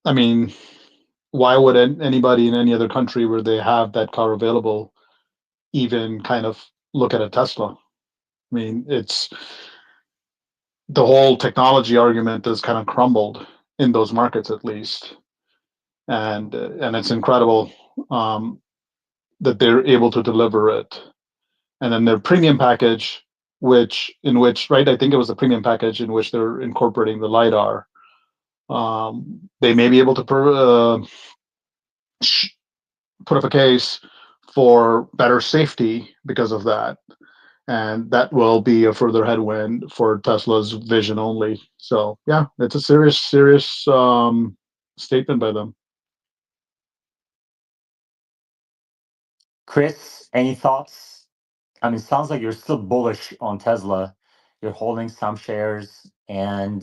I mean, why would anybody in any other country where they have that car available even kind of look at a Tesla? I mean, it's the whole technology argument has kind of crumbled in those markets, at least, and it's incredible that they're able to deliver it. And then their premium package, which right, I think it was the premium package in which they're incorporating the lidar. They may be able to put up a case for better safety because of that, and that will be a further headwind for Tesla's vision only. So yeah, it's a serious statement by them. Chris, any thoughts? I mean, it sounds like you're still bullish on Tesla. You're holding some shares, and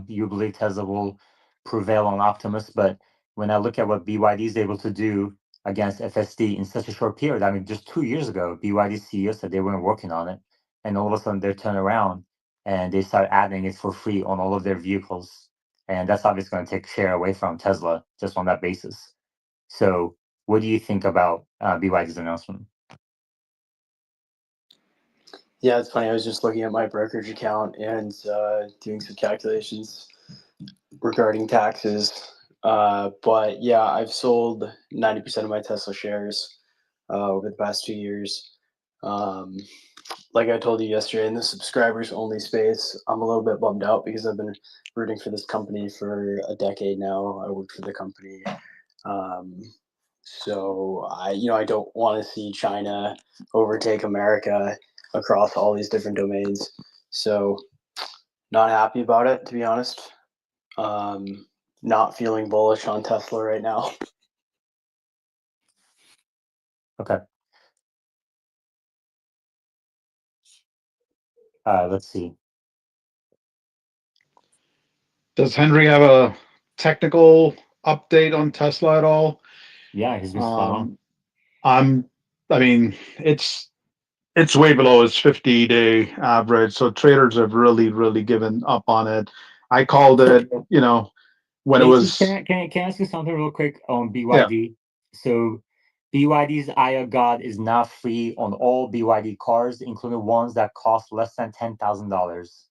you believe Tesla will prevail on Optimus. But when I look at what BYD is able to do against FSD in such a short period, I mean, just 2 years ago, BYD CEO said they weren't working on it, and all of a sudden they turn around and they start adding it for free on all of their vehicles, and that's obviously going to take share away from Tesla just on that basis. So, what do you think about BYD's announcement? Yeah, it's funny. I was just looking at my brokerage account and doing some calculations regarding taxes. But yeah, I've sold 90% of my Tesla shares over the past 2 years. Um, like I told you yesterday, in the subscribers only space, I'm a little bit bummed out because I've been rooting for this company for a decade now. I worked for the company. Um, so I don't want to see China overtake America across all these different domains. So not happy about it, to be honest. Um, Not feeling bullish on Tesla right now. Okay. Let's see. Does Henry have a technical update on Tesla at all? Yeah, he's been spot on. I'm, I mean, it's way below its 50-day average, so traders have really given up on it. I called it, when it AC, was, can I ask you something real quick on yeah. BYD? So BYD's Eye of God is now free on all BYD cars, including ones that cost less than $10,000.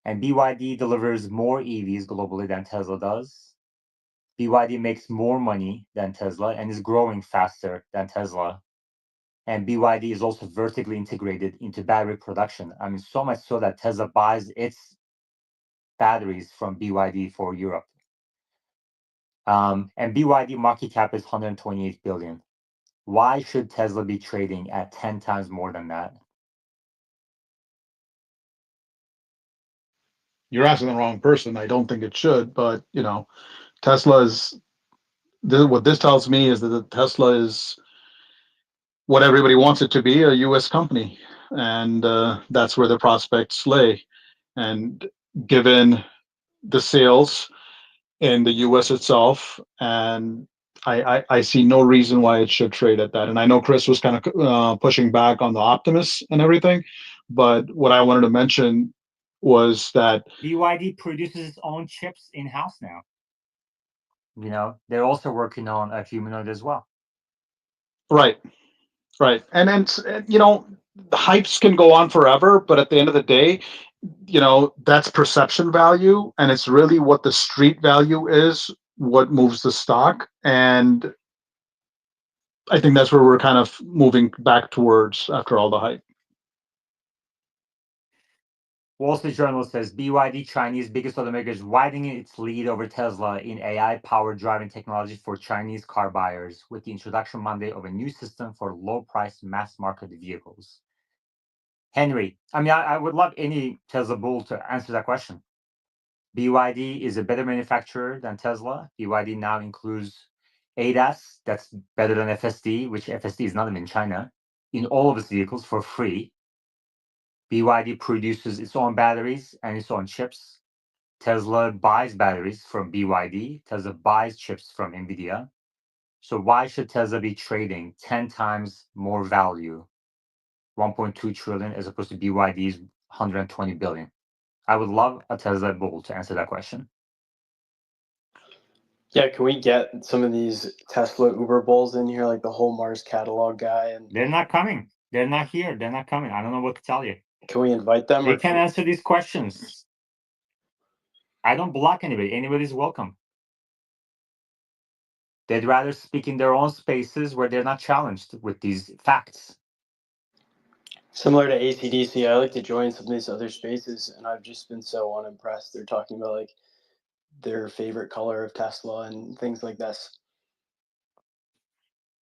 And BYD delivers more EVs globally than Tesla does. BYD makes more money than Tesla and is growing faster than Tesla. And BYD is also vertically integrated into battery production. I mean, so much so that Tesla buys its batteries from BYD for Europe. And BYD market cap is 128 billion. Why should Tesla be trading at 10 times more than that? You're asking the wrong person. I don't think it should, but Tesla is what this tells me is that the Tesla is what everybody wants it to be, a U.S. company, and that's where the prospects lay. And given the sales in the U.S. itself, and I see no reason why it should trade at that. And I know Chris was kind of pushing back on the optimists and everything, but what I wanted to mention was that BYD produces its own chips in house now. They're also working on a humanoid as well. right, right, and the hypes can go on forever, but at the end of the day, that's perception value, and it's really what the street value is, what moves the stock, and I think that's where we're kind of moving back towards after all the hype. Wall Street Journal says BYD, Chinese biggest automaker, is widening its lead over Tesla in AI-powered driving technology for Chinese car buyers with the introduction Monday of a new system for low-priced mass-market vehicles. Henry, I would love any Tesla bull to answer that question. BYD is a better manufacturer than Tesla. BYD now includes ADAS, that's better than FSD, which FSD is not even in China, in all of its vehicles for free. BYD produces its own batteries and its own chips. Tesla buys batteries from BYD. Tesla buys chips from NVIDIA. So why should Tesla be trading 10 times more value, 1.2 trillion, as opposed to BYD's 120 billion? I would love a Tesla bull to answer that question. Yeah, can we get some of these Tesla Uber bulls in here, like the whole Mars catalog guy? And They're not coming. They're not here. They're not coming. I don't know what to tell you. can we invite them? They can't answer these questions. I don't block anybody. Anybody's welcome. They'd rather speak in their own spaces where they're not challenged with these facts. Similar to ACDC, I like to join some of these other spaces, and I've just been so unimpressed. They're talking about like their favorite color of Tesla and things like this.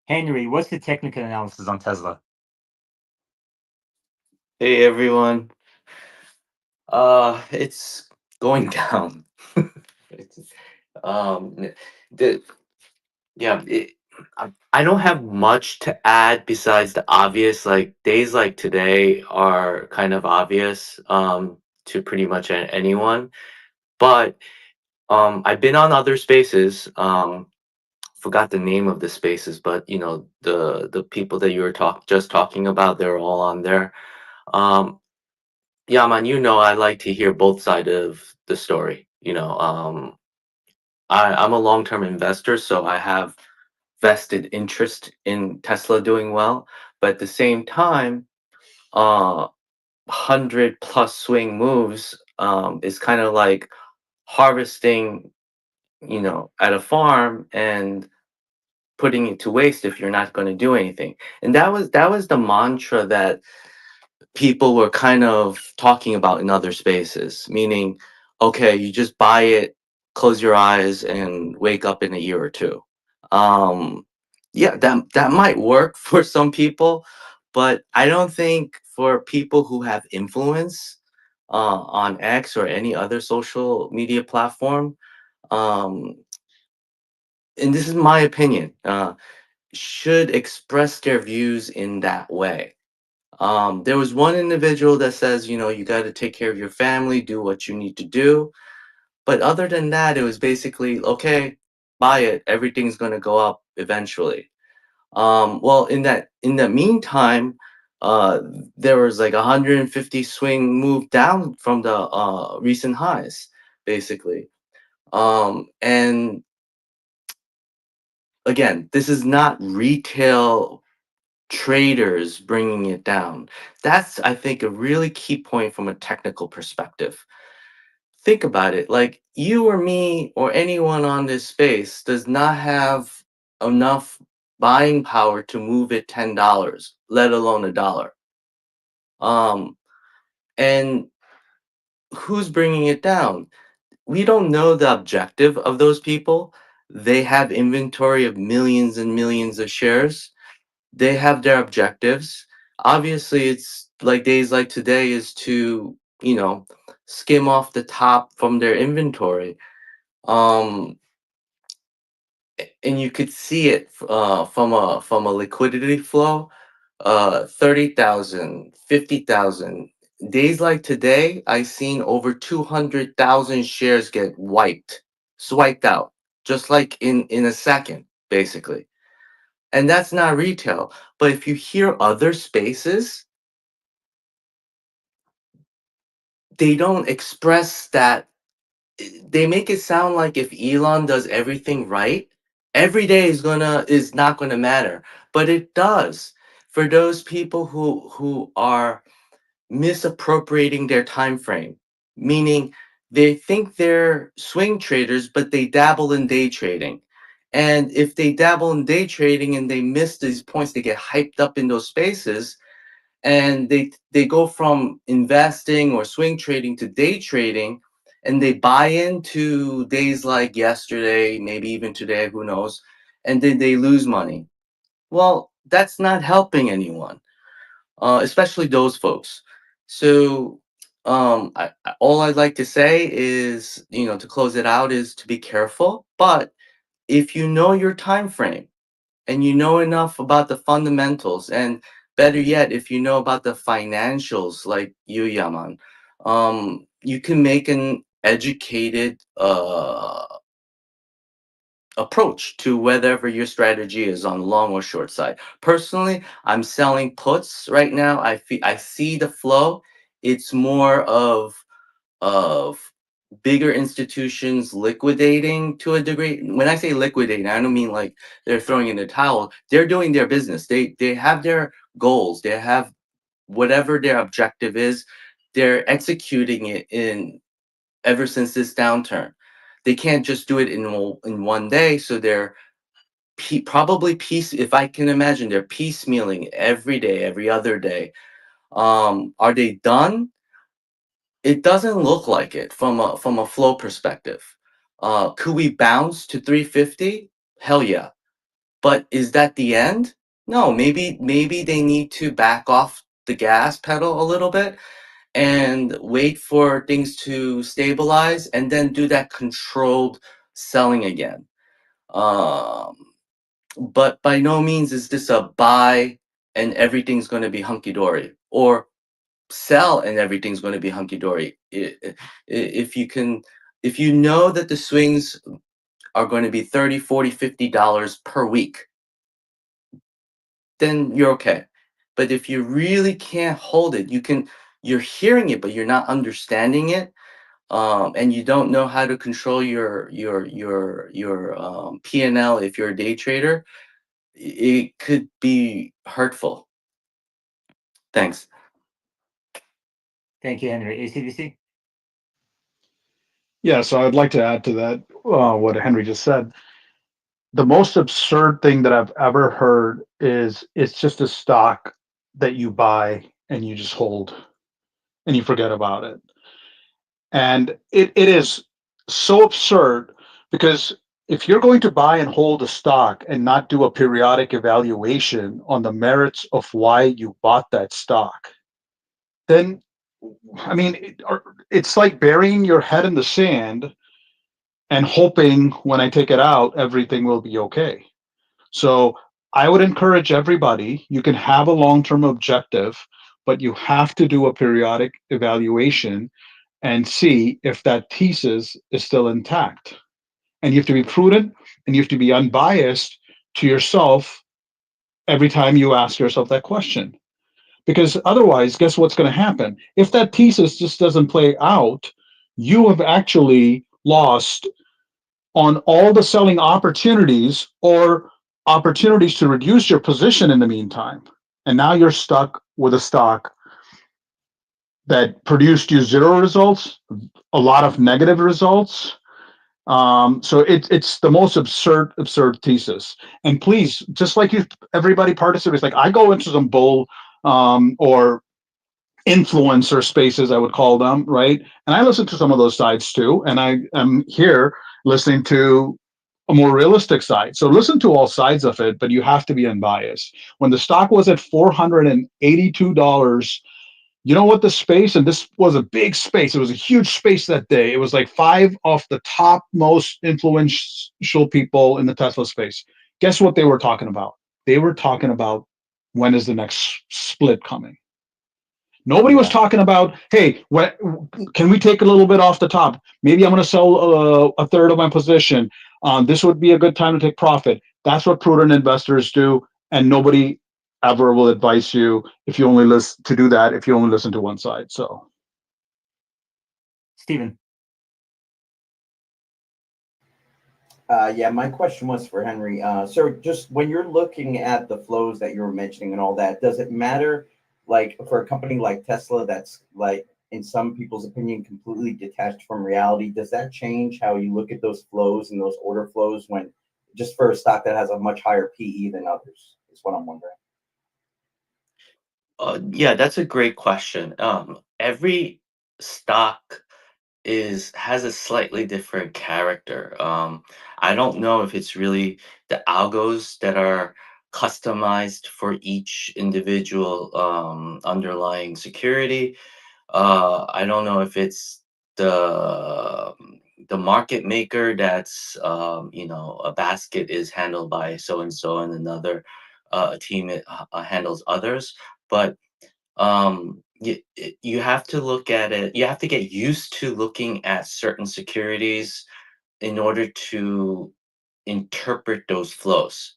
Henry, what's the technical analysis on Tesla? Hey everyone. It's going down. It's, the yeah, I don't have much to add besides the obvious. Like days like today are kind of obvious to pretty much anyone. But I've been on other spaces. Forgot the name of the spaces, but the people that you were just talking about, they're all on there. Um, Yeah, man, I like to hear both side of the story. I'm a long-term investor, so I have vested interest in Tesla doing well. But at the same time, 100 plus swing moves is kind of like harvesting at a farm and putting it to waste if you're not going to do anything. And that was the mantra that people were kind of talking about in other spaces, meaning, okay, you just buy it, close your eyes, and wake up in a year or two. Um, yeah, that might work for some people, but I don't think for people who have influence on X or any other social media platform. Um, and this is my opinion. Should express their views in that way. There was one individual that says, you got to take care of your family, do what you need to do. But other than that, it was basically, okay, buy it. Everything's going to go up eventually. Well, in the meantime, uh, there was like 150 swing move down from the recent highs, basically. And again, this is not retail traders bringing it down. That's, I think, a really key point from a technical perspective. Think about it. Like you or me or anyone on this space does not have enough buying power to move it $10, let alone a dollar. Um, and who's bringing it down? We don't know the objective of those people. They have inventory of millions and millions of shares. They have their objectives. Obviously, it's like days like today is to, skim off the top from their inventory. Um, and you could see it from a liquidity flow. 30,000, 50,000. Days like today, I seen over 200,000 shares get swiped out, just like in a second, basically. And that's not retail. But if you hear other spaces, they don't express that. They make it sound like if Elon does everything right, every day is not gonna matter. But it does for those people who are misappropriating their time frame, meaning they think they're swing traders, but they dabble in day trading. And if they dabble in day trading and they miss these points, they get hyped up in those spaces, and they go from investing or swing trading to day trading, and they buy into days like yesterday, maybe even today, who knows, and then they lose money. Well, that's not helping anyone, especially those folks. So, all I'd like to say is, to close it out, is to be careful. But if you know your time frame and you know enough about the fundamentals, and better yet, if you know about the financials, like you, Yaman, you can make an educated approach to whatever your strategy is on long or short side. Personally, I'm selling puts right now. I see the flow. It's more of bigger institutions liquidating to a degree. When I say liquidating, I don't mean like they're throwing in the towel. They're doing their business. They have their goals. They have whatever their objective is. They're executing it in ever since this downturn. They can't just do it in one day, so they're probably if I can imagine, they're piecemealing every day, every other day. Are they done? It doesn't look like it from a flow perspective. Could we bounce to 350? Hell yeah. But is that the end? No, maybe they need to back off the gas pedal a little bit and wait for things to stabilize and then do that controlled selling again. Um, but by no means is this a buy and everything's going to be hunky dory, or sell and everything's going to be hunky dory. If you can, if you know that the swings are going to be 30, 40, $50 per week, then you're okay. But if you really can't hold it, you're hearing it, but you're not understanding it, and you don't know how to control your P&L if you're a day trader, it could be hurtful. Thanks. Thank you, Henry. ACDC? Yeah, so I'd like to add to that what Henry just said. The most absurd thing that I've ever heard is it's just a stock that you buy and you just hold and you forget about it. And it is so absurd because if you're going to buy and hold a stock and not do a periodic evaluation on the merits of why you bought that stock, then I mean, it's like burying your head in the sand and hoping when I take it out, everything will be okay. So I would encourage everybody, you can have a long term objective, but you have to do a periodic evaluation and see if that thesis is still intact. And you have to be prudent and you have to be unbiased to yourself every time you ask yourself that question. Because otherwise, guess what's going to happen? If that thesis just doesn't play out, you have actually lost on all the selling opportunities or opportunities to reduce your position in the meantime. And now you're stuck with a stock that produced you zero results, a lot of negative results. So it's the most absurd thesis. And please, just like you, everybody participates. Like I go into some bull or influencer spaces, I would call them, right? And I listen to some of those sides too. And I am here listening to a more realistic side. So listen to all sides of it, but you have to be unbiased. When the stock was at $482, you know what the space, and this was a big space, it was a huge space that day. It was like five of the top most influential people in the Tesla space. Guess what they were talking about? They were talking about when is the next split coming? Nobody was Yeah. talking about, hey, what, can we take a little bit off the top? Maybe I'm going to sell a third of my position. This would be a good time to take profit. That's what prudent investors do, and nobody ever will advise you if you only listen to do that if you only listen to one side. So, Stephen. Yeah, my question was for Henry. So, just when you're looking at the flows that you were mentioning and all that, does it matter, like for a company like Tesla, that's like in some people's opinion completely detached from reality? Does that change how you look at those flows and those order flows when just for a stock that has a much higher PE than others? Is what I'm wondering. Yeah, that's a great question. Every stock is has a slightly different character. I don't know if it's really the algos that are customized for each individual underlying security. I don't know if it's the market maker that's a basket is handled by so and so and another team handles others, but you have to look at it. You have to get used to looking at certain securities in order to interpret those flows.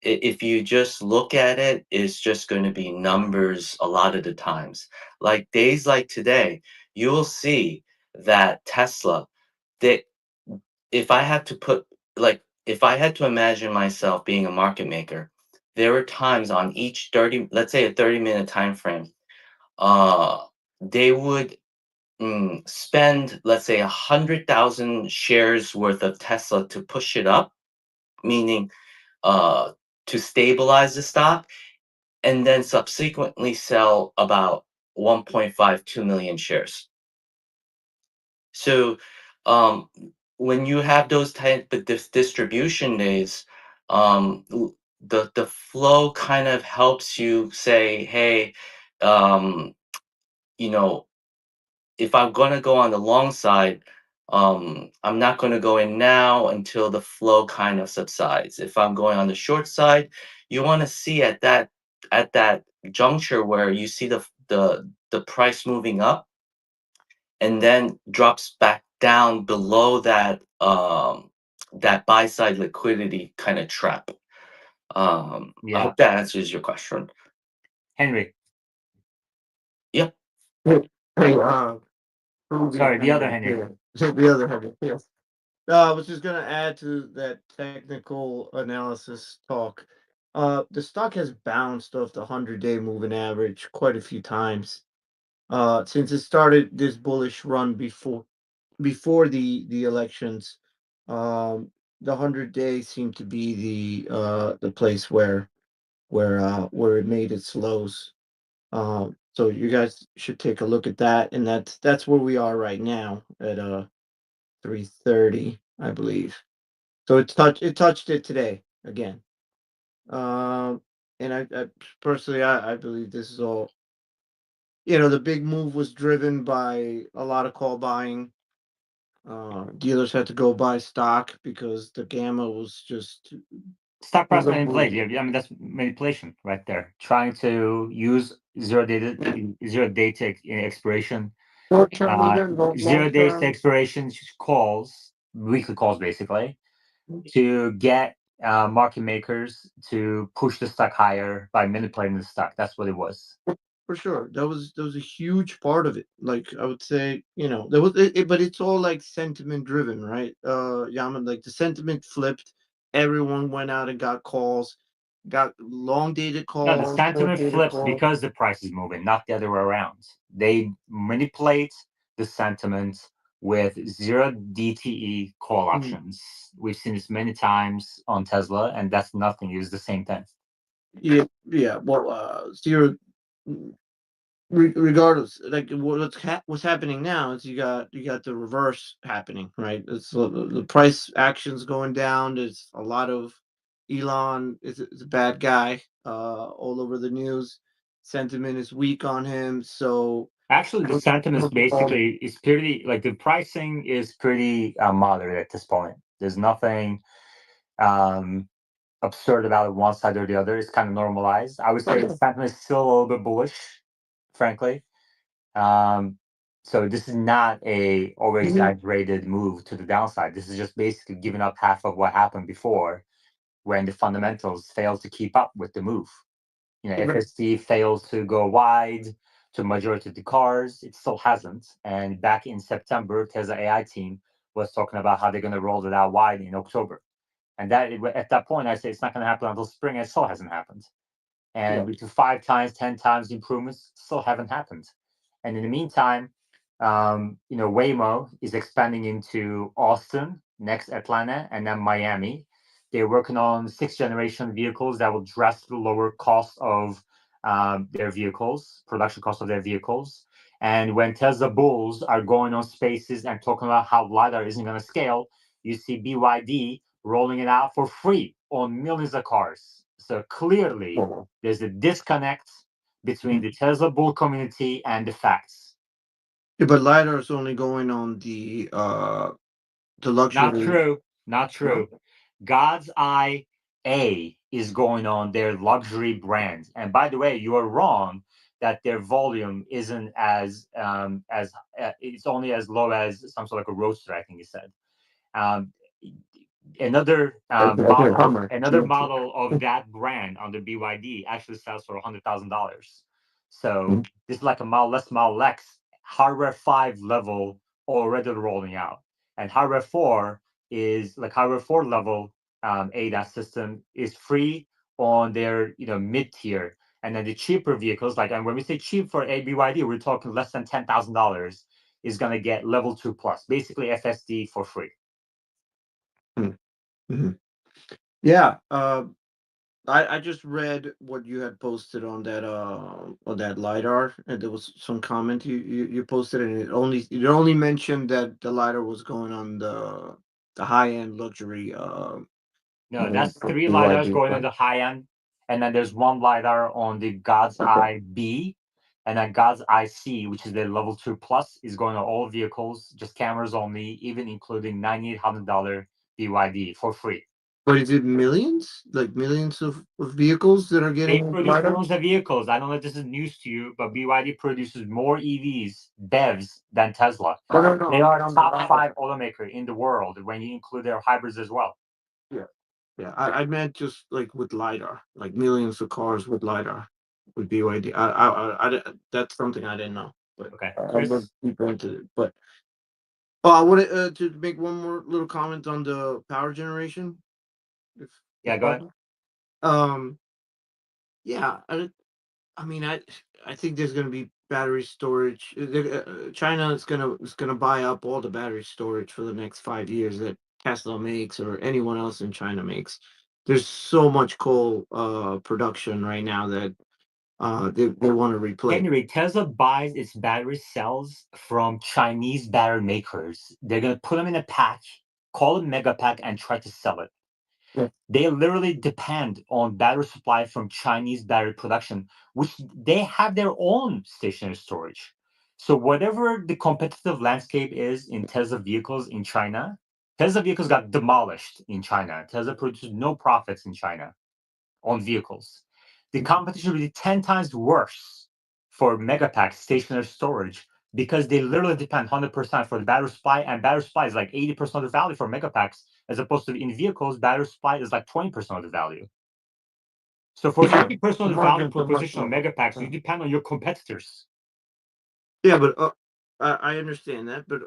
If you just look at it, it's just going to be numbers a lot of the times. Like days like today, you will see that Tesla, that if I had to put, like, if I had to imagine myself being a market maker, there were times on each 30, let's say a 30-minute time frame, uh, they would spend, let's say, 100,000 shares worth of Tesla to push it up, meaning uh, to stabilize the stock, and then subsequently sell about 1.52 million shares. So um, when you have those type of distribution days, the flow kind of helps you say, hey, um, you know, if I'm going to go on the long side, I'm not going to go in now until the flow kind of subsides. If I'm going on the short side, you want to see at that juncture where you see the price moving up and then drops back down below that buy side liquidity kind of trap. I Yeah. hope that answers your question. Henry. Yep. Hey, hey, Sorry, Peruvian the other Henry Henry. here. The other Henry, yes. I was just gonna add to that technical analysis talk. The stock has bounced off the 100-day moving average quite a few times. Since it started this bullish run before the elections, the 100 day seemed to be the place where it made its lows. So you guys should take a look at that, and that's where we are right now at 330, I believe. So it touched it today again. Um, and I personally I believe this is all. The big move was driven by a lot of call buying. Dealers had to go buy stock because the gamma was just Stock through price the roof. manipulation. Yeah, I mean that's manipulation right there. Trying to use zero data expiration, Short term, uh, even long 0 days to term. expiration calls, weekly calls basically, to get market makers to push the stock higher by manipulating the stock. That's what it was. For sure, that was a huge part of it. Like I would say, there was but it's all like sentiment driven, right? Yaman, like the sentiment flipped. Everyone went out and got calls, got long dated No, the calls, short sentiment dated flips calls. because the price is moving, not the other way around. They manipulate the sentiment with zero DTE call Mm, options. We've seen this many times on Tesla, and that's nothing. It was the same thing. yeah, yeah. Well, zero. Regardless, like what's happening now is you got the reverse happening, right? It's the price actions going down. There's a lot of Elon is a bad guy all over the news. Sentiment is weak on him, so Actually, the sentiment is basically is pretty like the pricing is pretty moderate at this point. There's nothing um, absurd about it one side or the other. It's kind of normalized. I would say the sentiment is still a little bit bullish, frankly. Um, so this is not a over exaggerated move to the downside. This is just basically giving up half of what happened before when the fundamentals failed to keep up with the move. FSD fails to go wide to majority of the cars. It still hasn't. And back in September, Tesla AI team was talking about how they're going to roll it out wide in October. And that at that point, I said it's not going to happen until spring. And it still hasn't happened. And to 5 times, 10 times improvements still haven't happened. And in the meantime, Waymo is expanding into Austin, next Atlanta, and then Miami. They're working on 6th-generation vehicles that will drastically lower cost of their vehicles, production cost of their vehicles. And when Tesla bulls are going on spaces and talking about how LiDAR isn't going to scale, you see BYD rolling it out for free on millions of cars. So clearly, there's a disconnect between the Tesla bull community and the facts. Yeah, but lidar is only going on the Not luxury. true. Not true. God's Eye A is going on their luxury brands. And by the way, you are wrong that their volume isn't as it's only as low as some sort of like a roadster. I think you said. Um, another model of that brand under BYD actually sells for $100,000. So this is like a Model X hardware 5 level already rolling out, and hardware 4 is like hardware 4 level ADAS system is free on their mid tier, and then the cheaper vehicles and when we say cheap for a BYD, we're talking less than $10,000 is going to get level 2 plus, basically FSD for free. Mm-hmm. Yeah. I just read what you had posted on that lidar, and there was some comment you posted, and it only mentioned that the lidar was going on the high end luxury. No, that's 3 lidars going on the high end, and then there's 1 lidar on the God's Eye B, and then God's Eye C, which is the level 2 plus, is going on all vehicles, just cameras only, even including $9,800 BYD for free. But is it millions, like millions of vehicles that are They getting produce lidar? millions of vehicles. I don't know if this is news to you, but BYD produces more EVs, BEVs, than Tesla. No, They I are mean on the top lidar. 5 automaker in the world when you include their hybrids as well. Yeah, yeah. I meant just like with lidar, like millions of cars with lidar with BYD. That's something I didn't know, but Okay, I'll look Chris? deeper into it. But oh, I wanted to make one more little comment on the power generation, Yeah, if go ahead. possible. Yeah, I mean, I think there's going to be battery storage. China is gonna buy up all the battery storage for the next 5 years that Tesla makes or anyone else in China makes. There's so much coal production right now that they want to replace. Anyway, Tesla buys its battery cells from Chinese battery makers. They're gonna put them in a pack, call it mega pack, and try to sell it. Yeah. They literally depend on battery supply from Chinese battery production, which they have their own stationary storage. So whatever the competitive landscape is in Tesla vehicles in China, Tesla vehicles got demolished in China. Tesla produces no profits in China on vehicles. The competition will be 10 times worse for Megapack stationary storage because they literally depend 100% for the battery supply, and battery supply is like 80% of the value for Megapacks, as opposed to in vehicles, battery supply is like 20% of the value. So for Yeah, 80% of the value proposition of Megapacks, you depend on your competitors. Yeah, but I understand that, but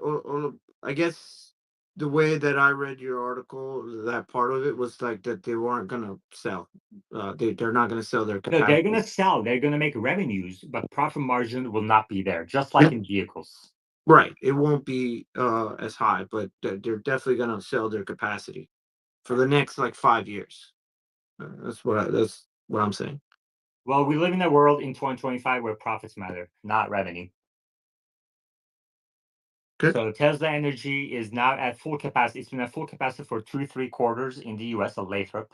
I guess the way that I read your article, that part of it was like that they weren't gonna sell. They're not gonna sell their No, they're capacity. going to sell, they're going to make revenues, but profit margin will not be there, just like in vehicles. Right. It won't be as high, but they're definitely gonna sell their capacity for the next like 5 years. That's what I'm saying. Well, we live in a world in 2025 where profits matter, not revenue. Good. So Tesla Energy is now at full capacity. It's been at full capacity for 3 quarters in the US of Lathrop.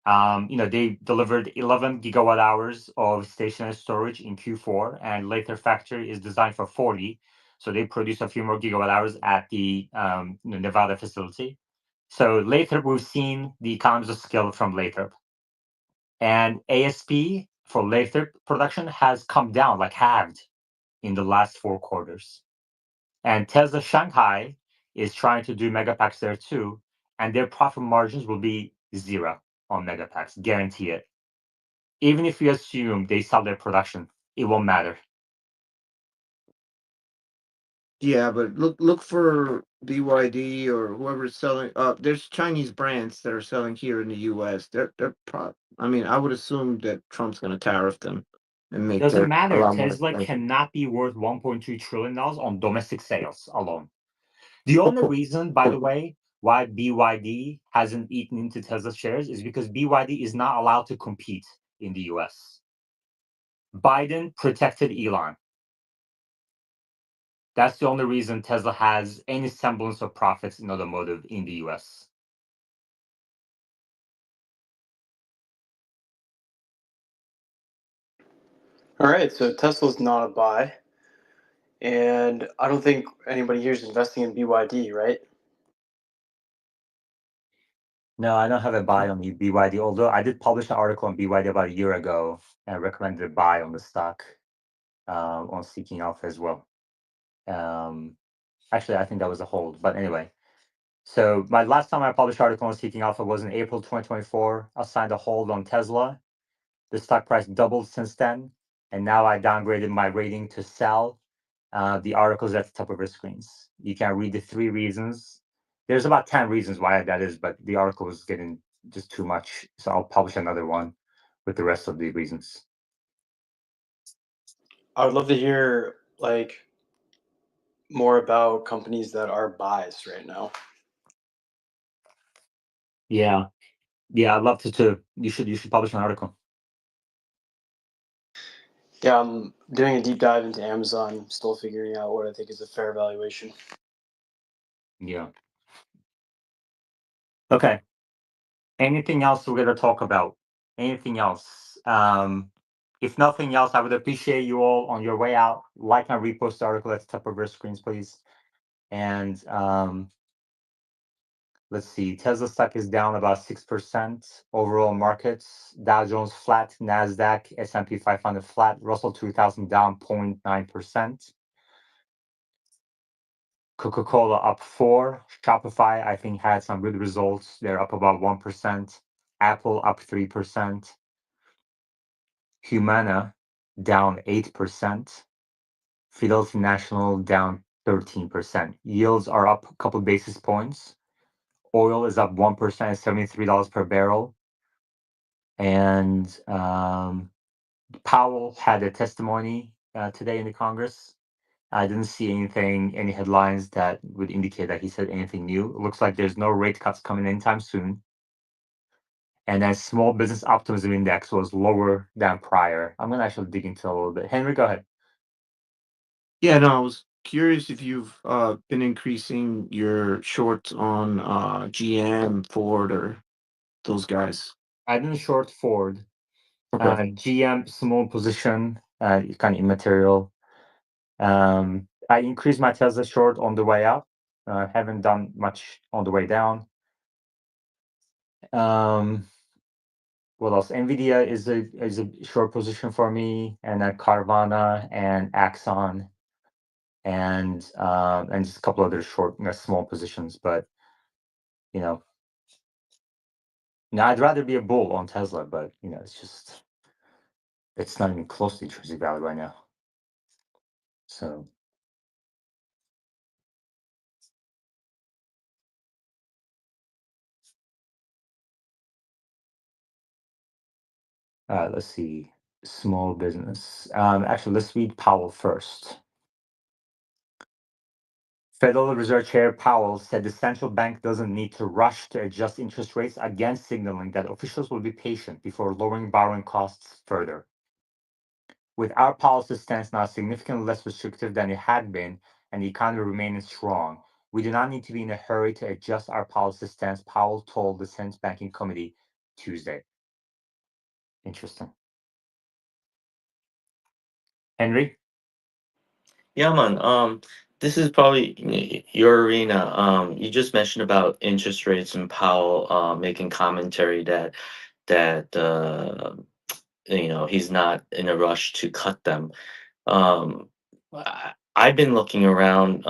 They delivered 11 gigawatt hours of stationary storage in Q4, and Lathrop factory is designed for 40. So they produce a few more gigawatt hours at the Nevada facility. So Lathrop, we've seen the economies of scale from Lathrop. And ASP for Lathrop production has come down, like halved in the last 4 quarters. And Tesla Shanghai is trying to do megapacks there too, and their profit margins will be zero on megapacks, guarantee it. Even if you assume they sell their production, it won't matter. Yeah, but look for BYD or whoever's selling. There's Chinese brands that are selling here in the U.S. I mean, I would assume that Trump's going to tariff them and make Doesn't their a matter. lot more Tesla expensive. cannot be worth $1.2 trillion on domestic sales alone. The only reason, by the way, why BYD hasn't eaten into Tesla shares is because BYD is not allowed to compete in the US. Biden protected Elon. That's the only reason Tesla has any semblance of profits in automotive in the US. All right, so Tesla's not a buy, and I don't think anybody here is investing in BYD, right? No, I don't have a buy on the BYD, although I did publish an article on BYD about a year ago and recommended a buy on the stock on Seeking Alpha as well. Actually, I think that was a hold, but anyway. So my last time I published article on Seeking Alpha was in April 2024. I signed a hold on Tesla. The stock price doubled since then, and now I downgraded my rating to sell. The article's at the top of your screens. You can read the 3 reasons. There's about 10 reasons why that is, but the article is getting just too much. So I'll publish another one with the rest of the reasons. I would love to hear like more about companies that are buys right now. Yeah. Yeah, I'd love to too. You should publish an article. Yeah, I'm doing a deep dive into Amazon, still figuring out what I think is a fair valuation. Yeah. Okay. Anything else we're gonna talk about? Anything else? If nothing else, I would appreciate you all on your way out, like and repost the article at the top of your screens, please. And let's see, Tesla stock is down about 6%. Overall markets, Dow Jones flat, Nasdaq, S&P 500 flat, Russell 2000 down 0.9%. Coca-Cola up 4. Shopify, I think, had some good results. They're up about 1%. Apple up 3%. Humana down 8%. Fidelity National down 13%. Yields are up a couple basis points. Oil is up 1%, $73 per barrel. And Powell had a testimony today in the Congress. I didn't see any headlines that would indicate that he said anything new. It looks like there's no rate cuts coming anytime soon. And then small business optimism index was lower than prior. I'm gonna actually dig into it a little bit. Henry, go ahead. Yeah, no, I was curious if you've been increasing your shorts on GM, Ford, or those guys. I didn't short Ford. Okay. GM small position, kind of immaterial. I increased my Tesla short on the way up. Haven't done much on the way down. What else? Nvidia is a short position for me, and then Carvana and Axon, and just a couple other short, small positions. But you know, I'd rather be a bull on Tesla, but it's not even close to intrinsic value right now. So let's see, small business. Actually, let's read Powell first. Federal Reserve Chair Powell said the central bank doesn't need to rush to adjust interest rates, again signaling that officials will be patient before lowering borrowing costs further. With our policy stance now significantly less restrictive than it had been and the economy remaining strong, we do not need to be in a hurry to adjust our policy stance, Powell told the Senate Banking Committee Tuesday. Interesting. Henry? Yeah, man. This is probably your arena. You just mentioned about interest rates and Powell making commentary that he's not in a rush to cut them. I've been looking around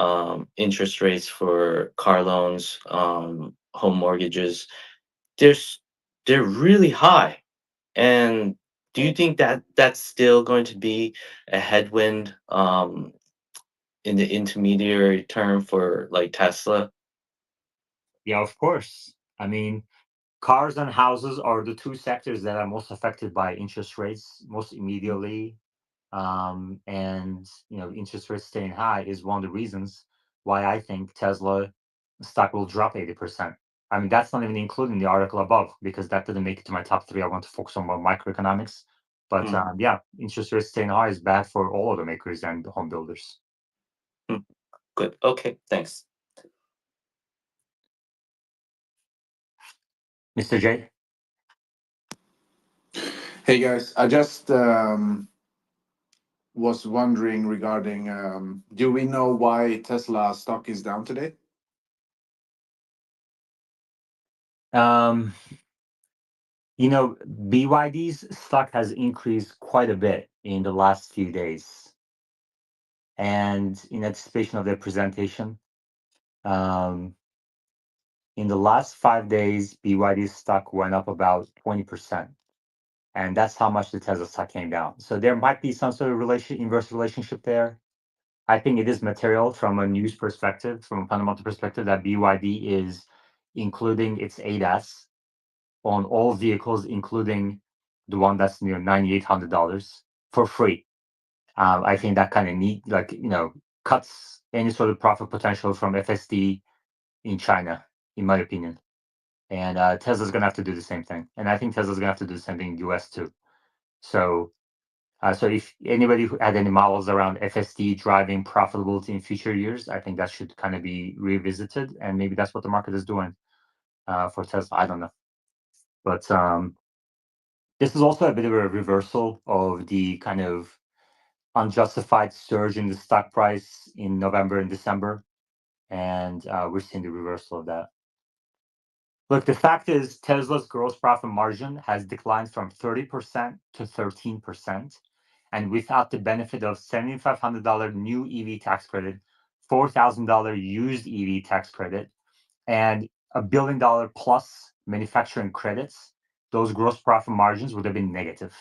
interest rates for car loans, home mortgages. They're s- they're really high. And do you think that that's still going to be a headwind in the intermediary term for like Tesla? Yeah, of course. I mean, cars and houses are the two sectors that are most affected by interest rates most immediately. And interest rates staying high is one of the reasons why I think Tesla stock will drop 80%. I mean, that's not even including the article above because that didn't make it to my top three. I want to focus on more microeconomics. But Mm, yeah, interest rates staying high is bad for all automakers and home builders. mm, good. Okay, thanks. Mr. J? Hey guys, I just was wondering regarding do we know why Tesla stock is down today? Um, BYD's stock has increased quite a bit in the last few days. And in anticipation of their presentation, um, in the last 5 days, BYD's stock went up about 20%. And that's how much the Tesla stock came down. So there might be some sort of inverse relationship there. I think it is material from a news perspective, from a fundamental perspective, that BYD is including its ADAS on all vehicles, including the one that's near $9,800 for free. I think that kind of cuts any sort of profit potential from FSD in China, in my opinion. And Tesla's gonna have to do the same thing, and I think Tesla's gonna have to do the same thing in the US too. So, so if anybody who had any models around FSD driving profitability in future years, I think that should kind of be revisited, and maybe that's what the market is doing for Tesla. I don't know, but this is also a bit of a reversal of the kind of unjustified surge in the stock price in November and December, and we're seeing the reversal of that. Look, the fact is Tesla's gross profit margin has declined from 30% to 13%, and without the benefit of $7,500 new EV tax credit, $4,000 used EV tax credit, and $1 billion plus manufacturing credits, those gross profit margins would have been negative.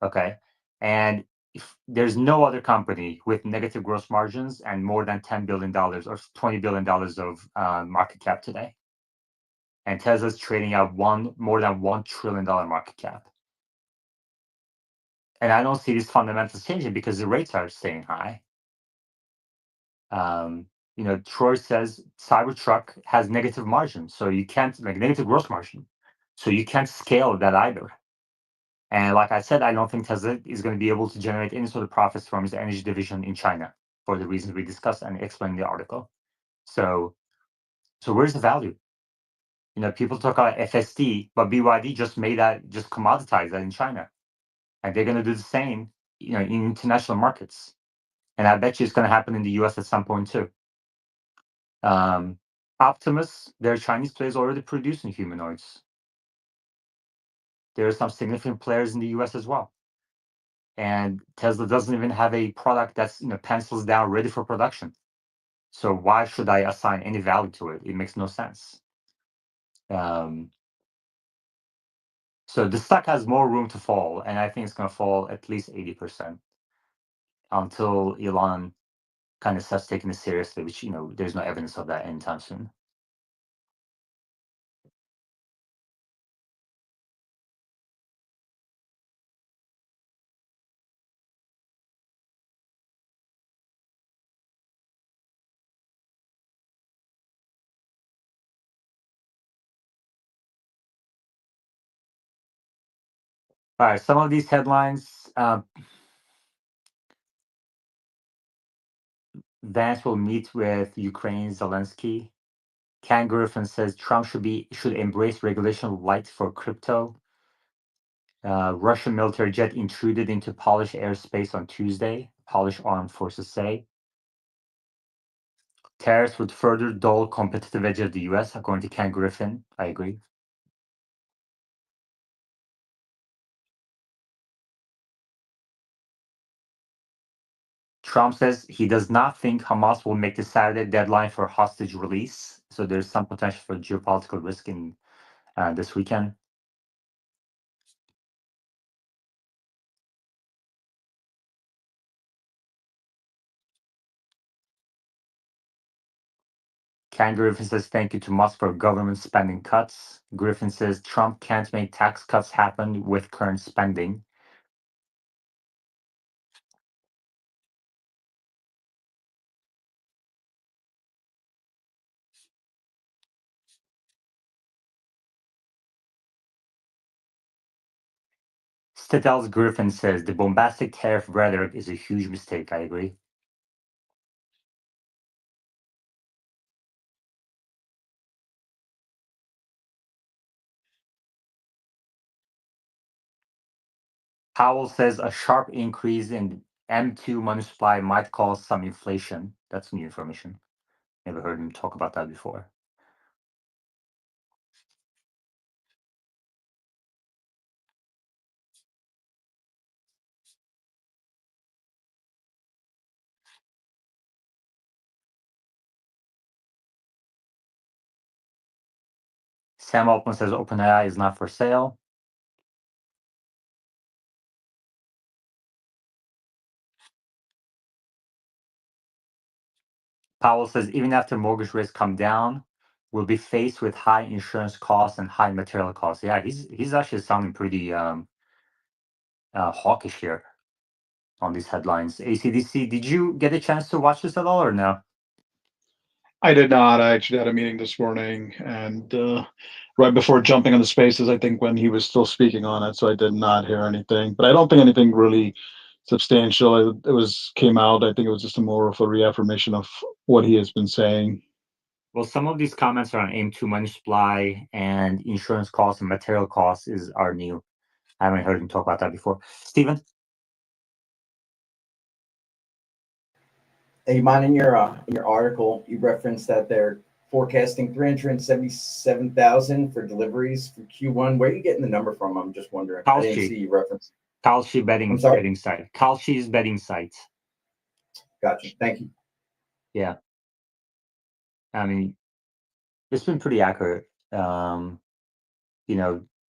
Okay. And if there's no other company with negative gross margins and more than $10 billion or $20 billion of market cap today. And Tesla's trading at more than $1 trillion market cap. And I don't see these fundamentals changing because the rates are staying high. Troy says Cybertruck has negative margin, so you can't like negative gross margin, so you can't scale that either. And like I said, I don't think Tesla is going to be able to generate any sort of profits from its energy division in China for the reasons we discussed and explained in the article. So where's the value? People talk about FSD, but BYD just commoditized that in China, and they're going to do the same, in international markets. And I bet you it's going to happen in the US at some point too. Optimus, there are Chinese players already producing humanoids. There are some significant players in the US as well. And Tesla doesn't even have a product that's pencils down ready for production. So why should I assign any value to it? It makes no sense. So the stock has more room to fall, and I think it's going to fall at least 80% until Elon kind of starts taking it seriously, which there's no evidence of that anytime soon. All right, some of these headlines. Vance will meet with Ukraine's Zelensky. Ken Griffin says Trump should embrace regulation light for crypto. Russian military jet intruded into Polish airspace on Tuesday, Polish armed forces say. Tariffs would further dull competitive edge of the US, according to Ken Griffin. I agree. Trump says he does not think Hamas will make the Saturday deadline for hostage release. So there's some potential for geopolitical risk in this weekend. Ken Griffin says thank you to Musk for government spending cuts. Griffin says Trump can't make tax cuts happen with current spending. Stittel's Griffin says the bombastic tariff rhetoric is a huge mistake. I agree. Powell says a sharp increase in M2 money supply might cause some inflation. That's new information. Never heard him talk about that before. Sam Altman says OpenAI is not for sale. Powell says even after mortgage rates come down, we'll be faced with high insurance costs and high material costs. Yeah, he's actually sounding pretty hawkish here on these headlines. ACDC, did you get a chance to watch this at all or no? I did not. I actually had a meeting this morning, and right before jumping on the spaces, I think when he was still speaking on it, so I did not hear anything. But I don't think anything really substantial. It came out. I think it was just more of a reaffirmation of what he has been saying. Well, some of these comments around AIM-2 money supply and insurance costs and material costs are new. I haven't heard him talk about that before. Stephen? Hey, man, in your article, you referenced that they're forecasting 377,000 for deliveries for Q1. Where are you getting the number from? I'm just wondering. I didn't see you reference. Kalshi I'm sorry? betting site. Kalshi's betting site. Gotcha. Thank you. Yeah. I mean, it's been pretty accurate.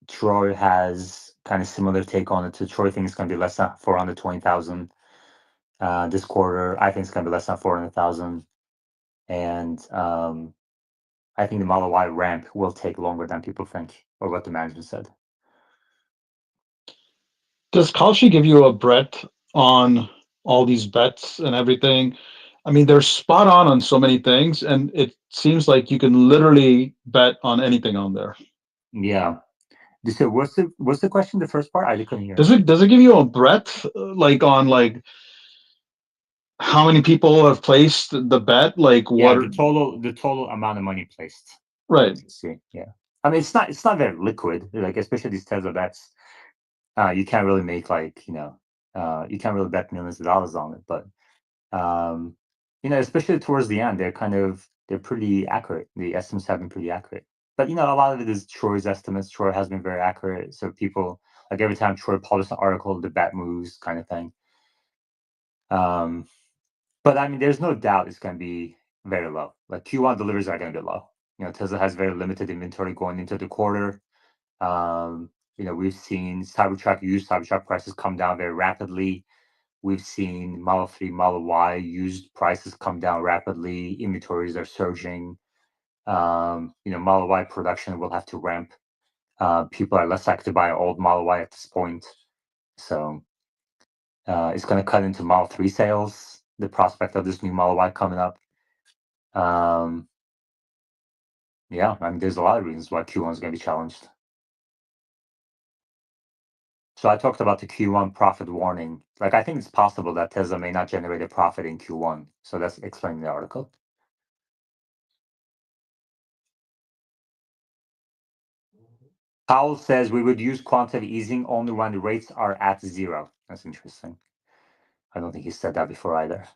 Troy has kind of similar take on it too. Troy thinks it's going to be less than 420,000 this quarter. I think it's going to be less than 400,000. And I think the Model Y ramp will take longer than people think, or what the management said. Does Kalshi give you a breadth on all these bets and everything? I mean, they're spot on so many things, and it seems like you can literally bet on anything on there. Yeah. So what's the question? The first part I couldn't hear. Does it give you a breadth like on like how many people have placed the bet? Like Yeah, what? the total amount of money placed. Right. Let's see. Yeah. I mean, it's not very liquid. Like especially these Tesla bets, you can't really make like you can't really bet millions of dollars on it. But um, especially towards the end, they're pretty accurate. The estimates have been pretty accurate. But a lot of it is Troy's estimates. Troy has been very accurate. So people like every time Troy publishes an article, the bet moves, kind of thing. But I mean, there's no doubt it's going to be very low. Like Q1 deliveries are going to be low. Tesla has very limited inventory going into the quarter. We've seen used Cybertruck prices come down very rapidly. We've seen Model 3, Model Y used prices come down rapidly. Inventories are surging. Model Y production will have to ramp. People are less likely to buy old Model Y at this point. So it's going to cut into Model 3 sales, the prospect of this new Model Y coming up. Yeah, I mean, there's a lot of reasons why Q1 is going to be challenged. So I talked about the Q1 profit warning. Like, I think it's possible that Tesla may not generate a profit in Q1. So that's explaining the article. Powell says we would use quantitative easing only when the rates are at zero. That's interesting. I don't think he said that before either.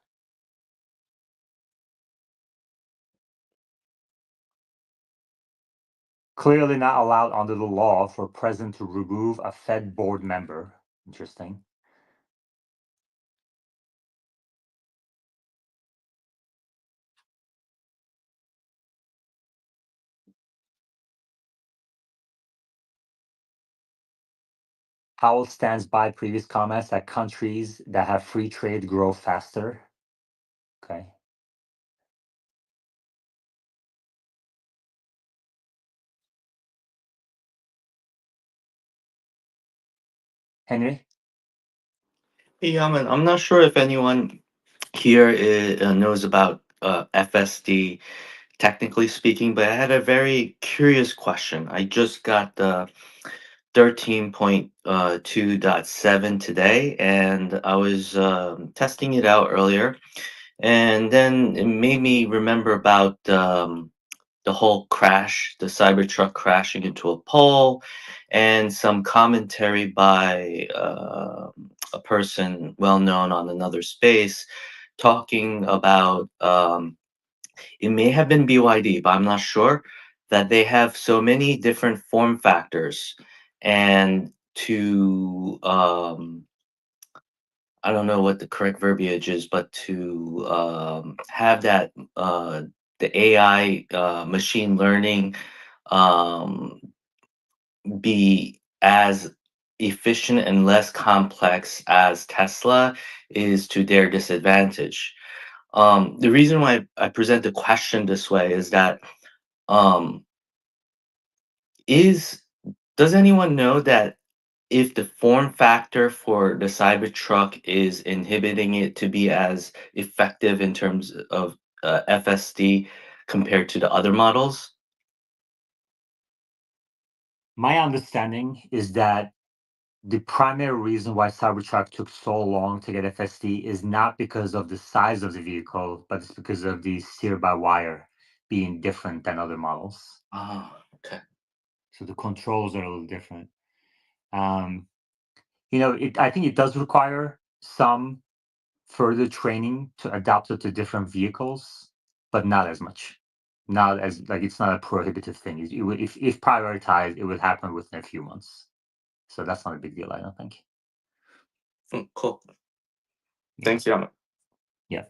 Clearly not allowed under the law for a president to remove a Fed board member. Interesting. Powell stands by previous comments that countries that have free trade grow faster. Okay. Henry? Hey, I'm not sure if anyone here knows about FSD, technically speaking, but I had a very curious question. I just got the 13.2.7 today, and I was testing it out earlier, and then it made me remember about the whole crash, the Cybertruck crashing into a pole, and some commentary by a person well known on another space talking about it may have been BYD, but I'm not sure that they have so many different form factors and to I don't know what the correct verbiage is, but to have that the AI machine learning um, be as efficient and less complex as Tesla is to their disadvantage. The reason why I present the question this way is that um, is does anyone know that if the form factor for the Cybertruck is inhibiting it to be as effective in terms of FSD compared to the other models? My understanding is that the primary reason why Cybertruck took so long to get FSD is not because of the size of the vehicle, but it's because of the steer-by-wire being different than other models. Oh, okay. So the controls are a little different. I think it does require some further training to adapt it to different vehicles, but not as much. Not as like it's not a prohibitive thing. If prioritized, it would happen within a few months. So that's not a big deal, I don't think. Cool. Yeah. Thanks, Yama. Yeah.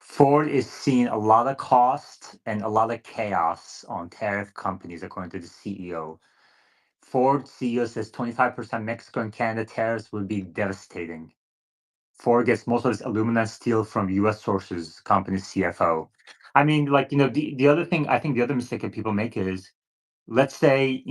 Ford is seeing a lot of cost and a lot of chaos on tariff companies, according to the CEO. Ford CEO says 25% Mexico and Canada tariffs would be devastating. Ford gets most of its aluminum and steel from U.S. sources, company's CFO. I mean, like, the other thing, I think the other mistake that people make is, let's say,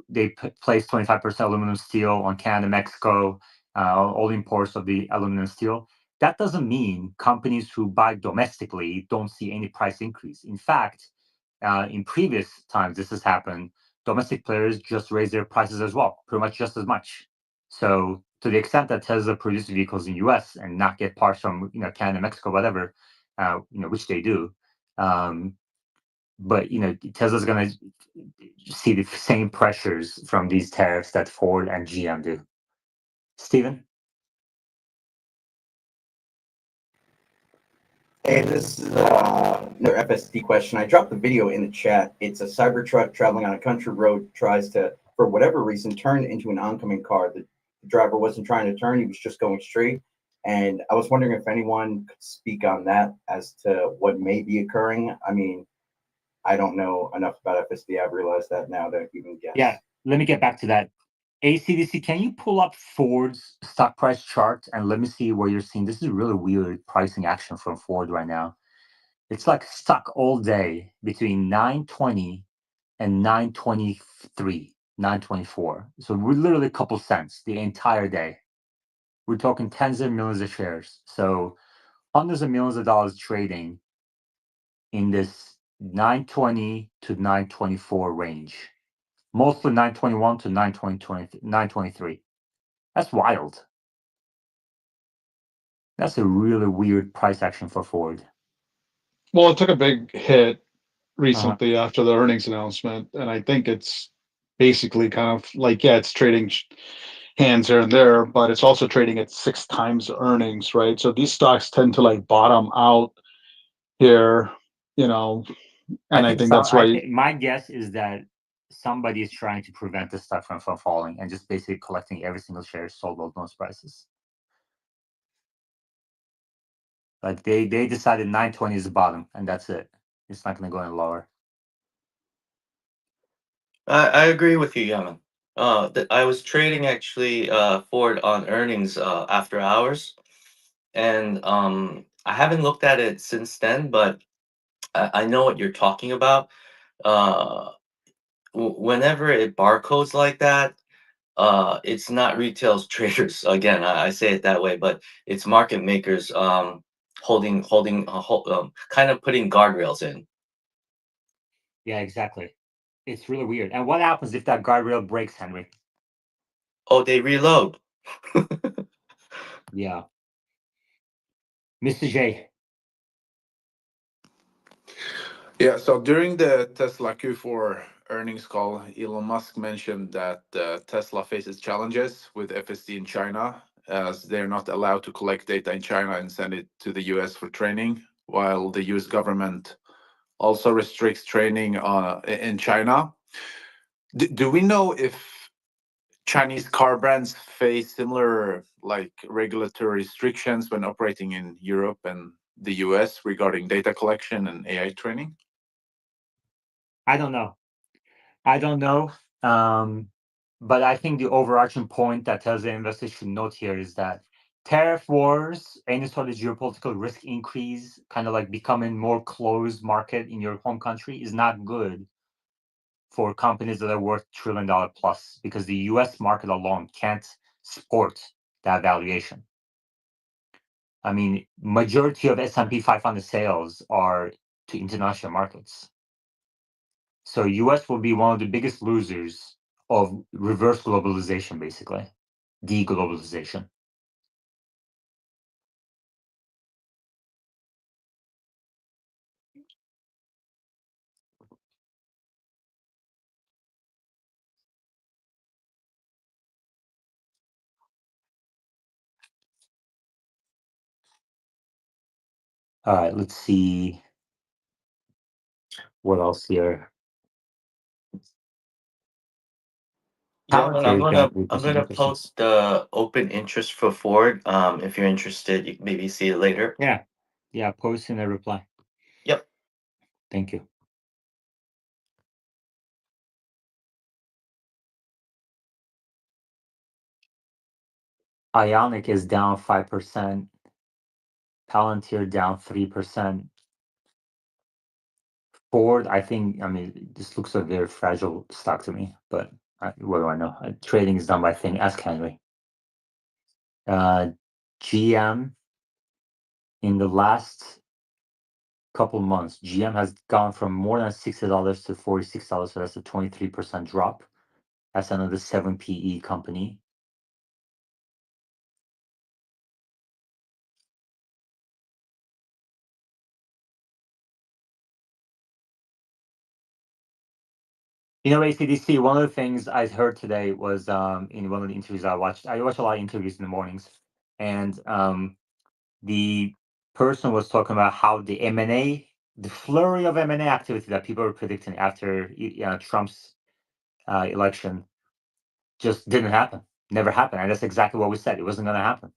they place 25% aluminum steel on Canada, Mexico, all imports of the aluminum steel. That doesn't mean companies who buy domestically don't see any price increase. In fact, in previous times this has happened, domestic players just raise their prices as well, pretty much just as much. So to the extent that Tesla produces vehicles in US and not get parts from Canada, Mexico, whatever, which they do, but Tesla's going to see the same pressures from these tariffs that Ford and GM do. Stephen? Hey, this is another FSD question. I dropped the video in the chat. It's a Cybertruck traveling on a country road, tries to, for whatever reason, turn into an oncoming car. The driver wasn't trying to turn, he was just going straight. And I was wondering if anyone could speak on that as to what may be occurring. I mean, I don't know enough about FSD. I've realized that now to even guess. Yeah, let me get back to that. ACDC, can you pull up Ford's stock price chart and let me see where you're seeing? This is really weird pricing action from Ford right now. It's like stuck all day between 920 and 923, 924. So we're literally a couple cents the entire day. We're talking tens of millions of shares. So hundreds of millions of dollars trading in this 920 to 924 range. Mostly 921 to 923. That's wild. That's a really weird price action for Ford. Well, it took a big hit Uh-huh. recently after the earnings announcement, and I think it's basically kind of like, yeah, it's trading hands here and there, but it's also trading at 6 times earnings, right? So these stocks tend to like bottom out here, and I think that's I why. think my guess is that somebody is trying to prevent the stock from falling and just basically collecting every single share sold at those prices. Like they decided 920 is the bottom, and that's it. It's not going to go any lower. I agree with you, Yaman. I was trading actually Ford on earnings after hours, and I haven't looked at it since then, but I know what you're talking about. Uh, Whenever it barcodes like that, it's not retail traders. Again, I say it that way, but it's market makers kind of putting guardrails in. Yeah, exactly. It's really weird. And what happens if that guardrail breaks, Henry? Oh, they reload. Yeah. Mr. J. Yeah, so during the Tesla Q4 earnings call, Elon Musk mentioned that Tesla faces challenges with FSD in China, as they're not allowed to collect data in China and send it to the US for training, while the US government also restricts training in China. Do we know if Chinese car brands face similar like regulatory restrictions when operating in Europe and the US regarding data collection and AI training? I don't know. But I think the overarching point that Tesla investors should note here is that tariff wars, any sort of geopolitical risk increase, kind of like becoming more closed market in your home country, is not good for companies that are worth $1 trillion plus, because the US market alone can't support that valuation. I mean, majority of S&P 500 sales are to international markets. So US will be one of the biggest losers of reverse globalization, basically, deglobalization. All right, let's see what else here. Yeah, and I'm Palantir is gonna going to do I'm some gonna interesting. post the open interest for Ford. If you're interested, you can maybe see it later. Yeah, Yeah, post in a reply. Yep. Thank you. Ionic is down 5%. Palantir down 3%. Ford, I think, I mean, this looks a very fragile stock to me, but what do I know? Trading is done by thing. Ask Henry. GM, in the last couple months, GM has gone from more than $60 to $46, so that's a 23% drop. That's another 7 PE company. You know, ACDC, one of the things I heard today was in one of the interviews I watched. I watch a lot of interviews in the mornings, and the person was talking about how the M&A, the flurry of M&A activity that people were predicting after Trump's election just didn't happen, never happened. And that's exactly what we said. It wasn't going to happen.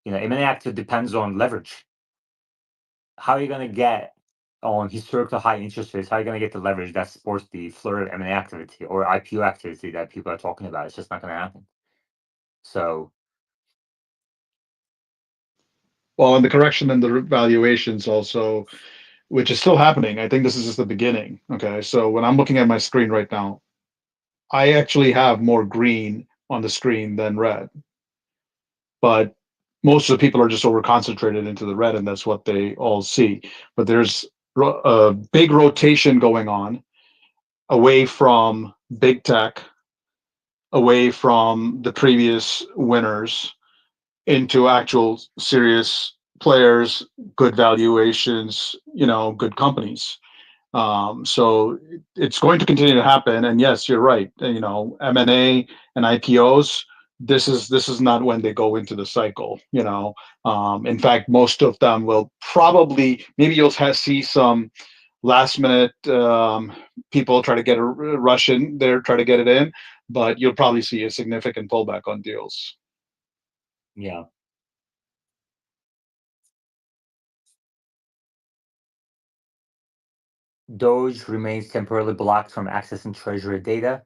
You know, M&A activity depends on leverage. How are you going to get on historical high interest rates? How are you going to get the leverage that supports the flurry of M&A activity or IPO activity that people are talking about? It's just not going to happen. So, Well, and the correction in the valuations also, which is still happening. I think this is just the beginning. Okay, so when I'm looking at my screen right now, I actually have more green on the screen than red, but most of the people are just over concentrated into the red, and that's what they all see. But there's a big rotation going on away from big tech, away from the previous winners, into actual serious players, good valuations, good companies. So it's going to continue to happen. And yes, you're right. M&A and IPOs. This is not when they go into the cycle. In fact, most of them will probably, maybe you'll see some last minute people try to get a rush in there, try to get it in, but you'll probably see a significant pullback on deals. yeah. Doge remains temporarily blocked from accessing Treasury data.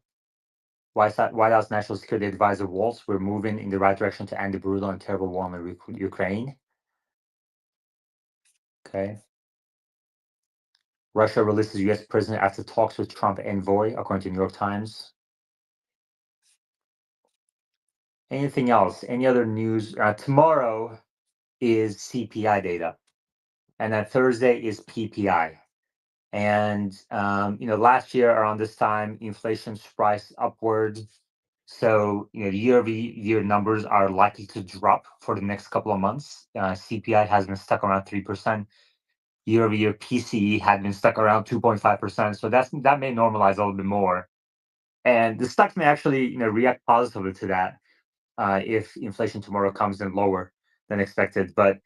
White House National Security Advisor Waltz, we're moving in the right direction to end the brutal and terrible war in Ukraine. Okay. Russia releases U.S. prisoner after talks with Trump envoy, according to New York Times. Anything else? Any other news? Tomorrow is CPI data, and then Thursday is PPI. And last year around this time, inflation spiked upward. So year-over-year numbers are likely to drop for the next couple of months. CPI has been stuck around 3%. Year-over-year PCE had been stuck around 2.5%. So that may normalize a little bit more. And the stocks may actually react positively to that if inflation tomorrow comes in lower than expected. But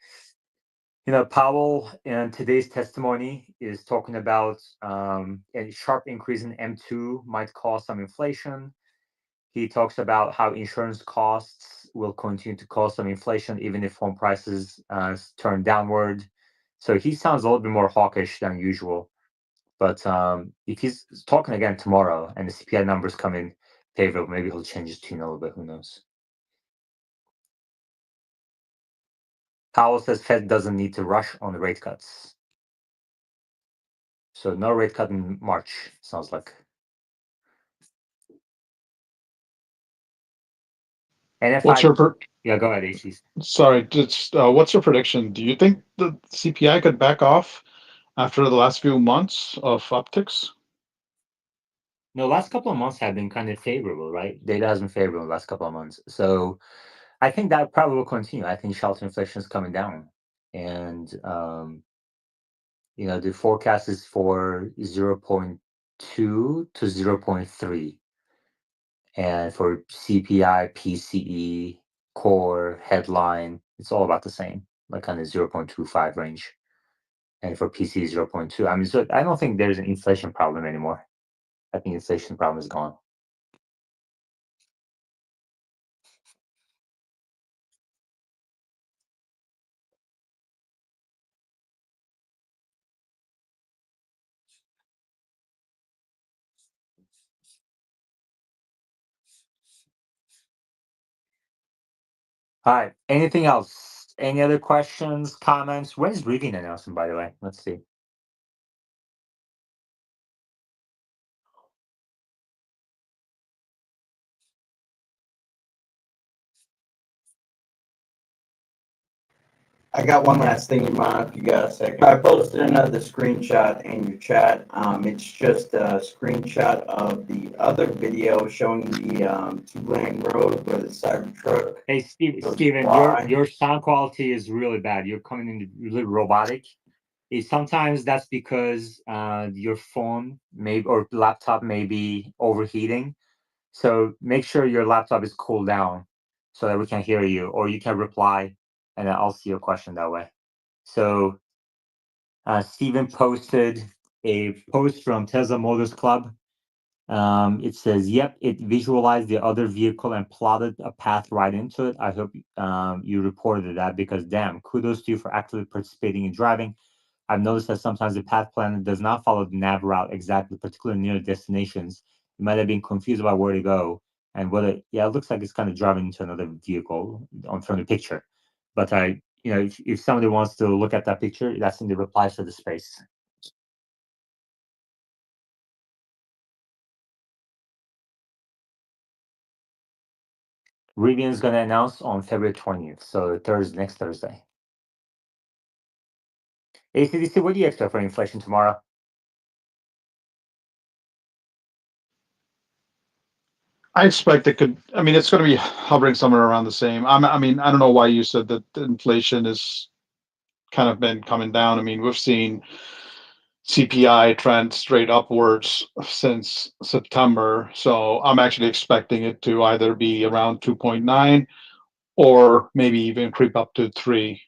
Powell in today's testimony is talking about a sharp increase in M2 might cause some inflation. He talks about how insurance costs will continue to cause some inflation even if home prices turn downward. So he sounds a little bit more hawkish than usual. But if he's talking again tomorrow and the CPI numbers come in favorable, maybe he'll change his tune a little bit. Who knows? Powell says Fed doesn't need to rush on the rate cuts. So no rate cut in March, sounds like. And if What's your yeah, go ahead, AC. sorry, just what's your prediction? Do you think the CPI could back off after the last few months of upticks? No, last couple of months have been kind of favorable, right? Data has been favorable the last couple of months. So I think that probably will continue. I think shelter inflation is coming down. And the forecast is for 0.2 to 0.3. And for CPI, PCE, core, headline, it's all about the same, like kind of 0.25 range. And for PCE, 0.2. I mean, so I don't think there's an inflation problem anymore. I think inflation problem is gone. All right. Anything else? Any other questions, comments? When is Rivian announcing, by the way? Let's see. I got one last thing in mind. If you got a second, I posted another screenshot in your chat. It's just a screenshot of the other video showing the two-lane road where the Cybertruck Hey, goes Steven, by. your sound quality is really bad. You're coming in really robotic. Sometimes that's because your phone or laptop may be overheating. So make sure your laptop is cooled down so that we can hear you, or you can reply, and then I'll see your question that way. So Steven posted a post from Tesla Motors Club. It says, "Yep, it visualized the other vehicle and plotted a path right into it. I hope you reported that because damn, kudos to you for actively participating in driving. I've noticed that sometimes the path plan does not follow the nav route exactly, particularly near destinations. You might have been confused about where to go and whether, yeah, it looks like it's kind of driving into another vehicle from the picture. But if somebody wants to look at that picture, that's in the replies to the space." Rivian is going to announce on February 20th, so next Thursday. ACDC, what do you expect for inflation tomorrow? I expect it could. I mean, it's going to be hovering somewhere around the same. I mean, I don't know why you said that the inflation has kind of been coming down. I mean, we've seen CPI trend straight upwards since September, so I'm actually expecting it to either be around 2.9 or maybe even creep up to 3.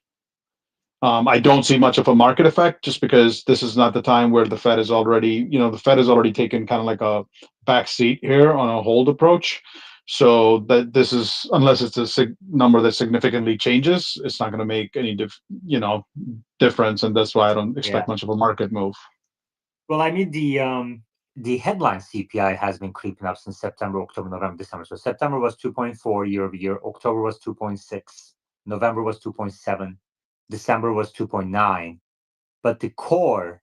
I don't see much of a market effect just because this is not the time where the Fed is already, the Fed has already taken kind of like a back seat here on a hold approach. So that this is, unless it's a number that significantly changes, it's not going to make any difference, and that's why I don't Yeah. expect much of a market move. Well, I mean, the headline CPI has been creeping up since September, October, November, December. So September was 2.4 year over year. October was 2.6. November was 2.7. December was 2.9. But the core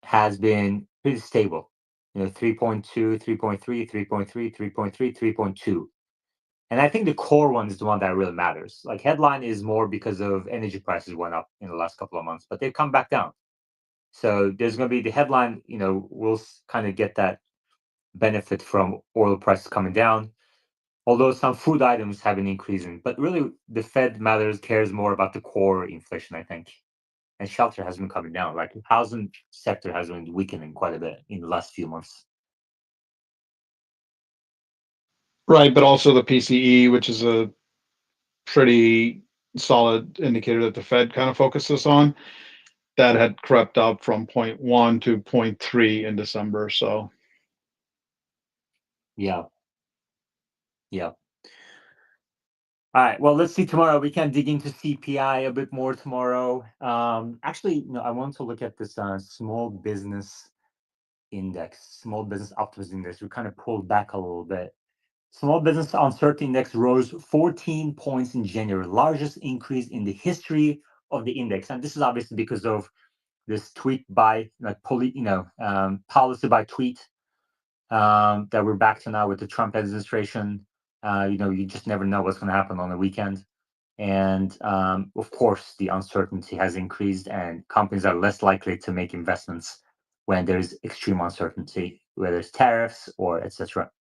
has been pretty stable. 3.2, 3.3, 3.3, 3.3, 3.2. And I think the core one is the one that really matters. Like headline is more because of energy prices went up in the last couple of months, but they've come back down. So there's going to be the headline, we'll kind of get that benefit from oil prices coming down, although some food items have been increasing. But really, the Fed cares more about the core inflation, I think. And shelter has been coming down. Like the housing sector has been weakening quite a bit in the last few months. Right, but also the PCE, which is a pretty solid indicator that the Fed kind of focuses on, that had crept up from 0.1 to 0.3 in December. So Yeah. Yeah. All right. Well, let's see tomorrow. We can dig into CPI a bit more tomorrow. Actually, I want to look at this small business index, small business optimism index. We kind of pulled back a little bit. Small business uncertainty index rose 14 points in January, largest increase in the history of the index. And this is obviously because of this tweet by policy by tweet that we're back to now with the Trump administration. You just never know what's going to happen on the weekend. And of course, the uncertainty has increased, and companies are less likely to make investments when there's extreme uncertainty, whether it's tariffs or etc.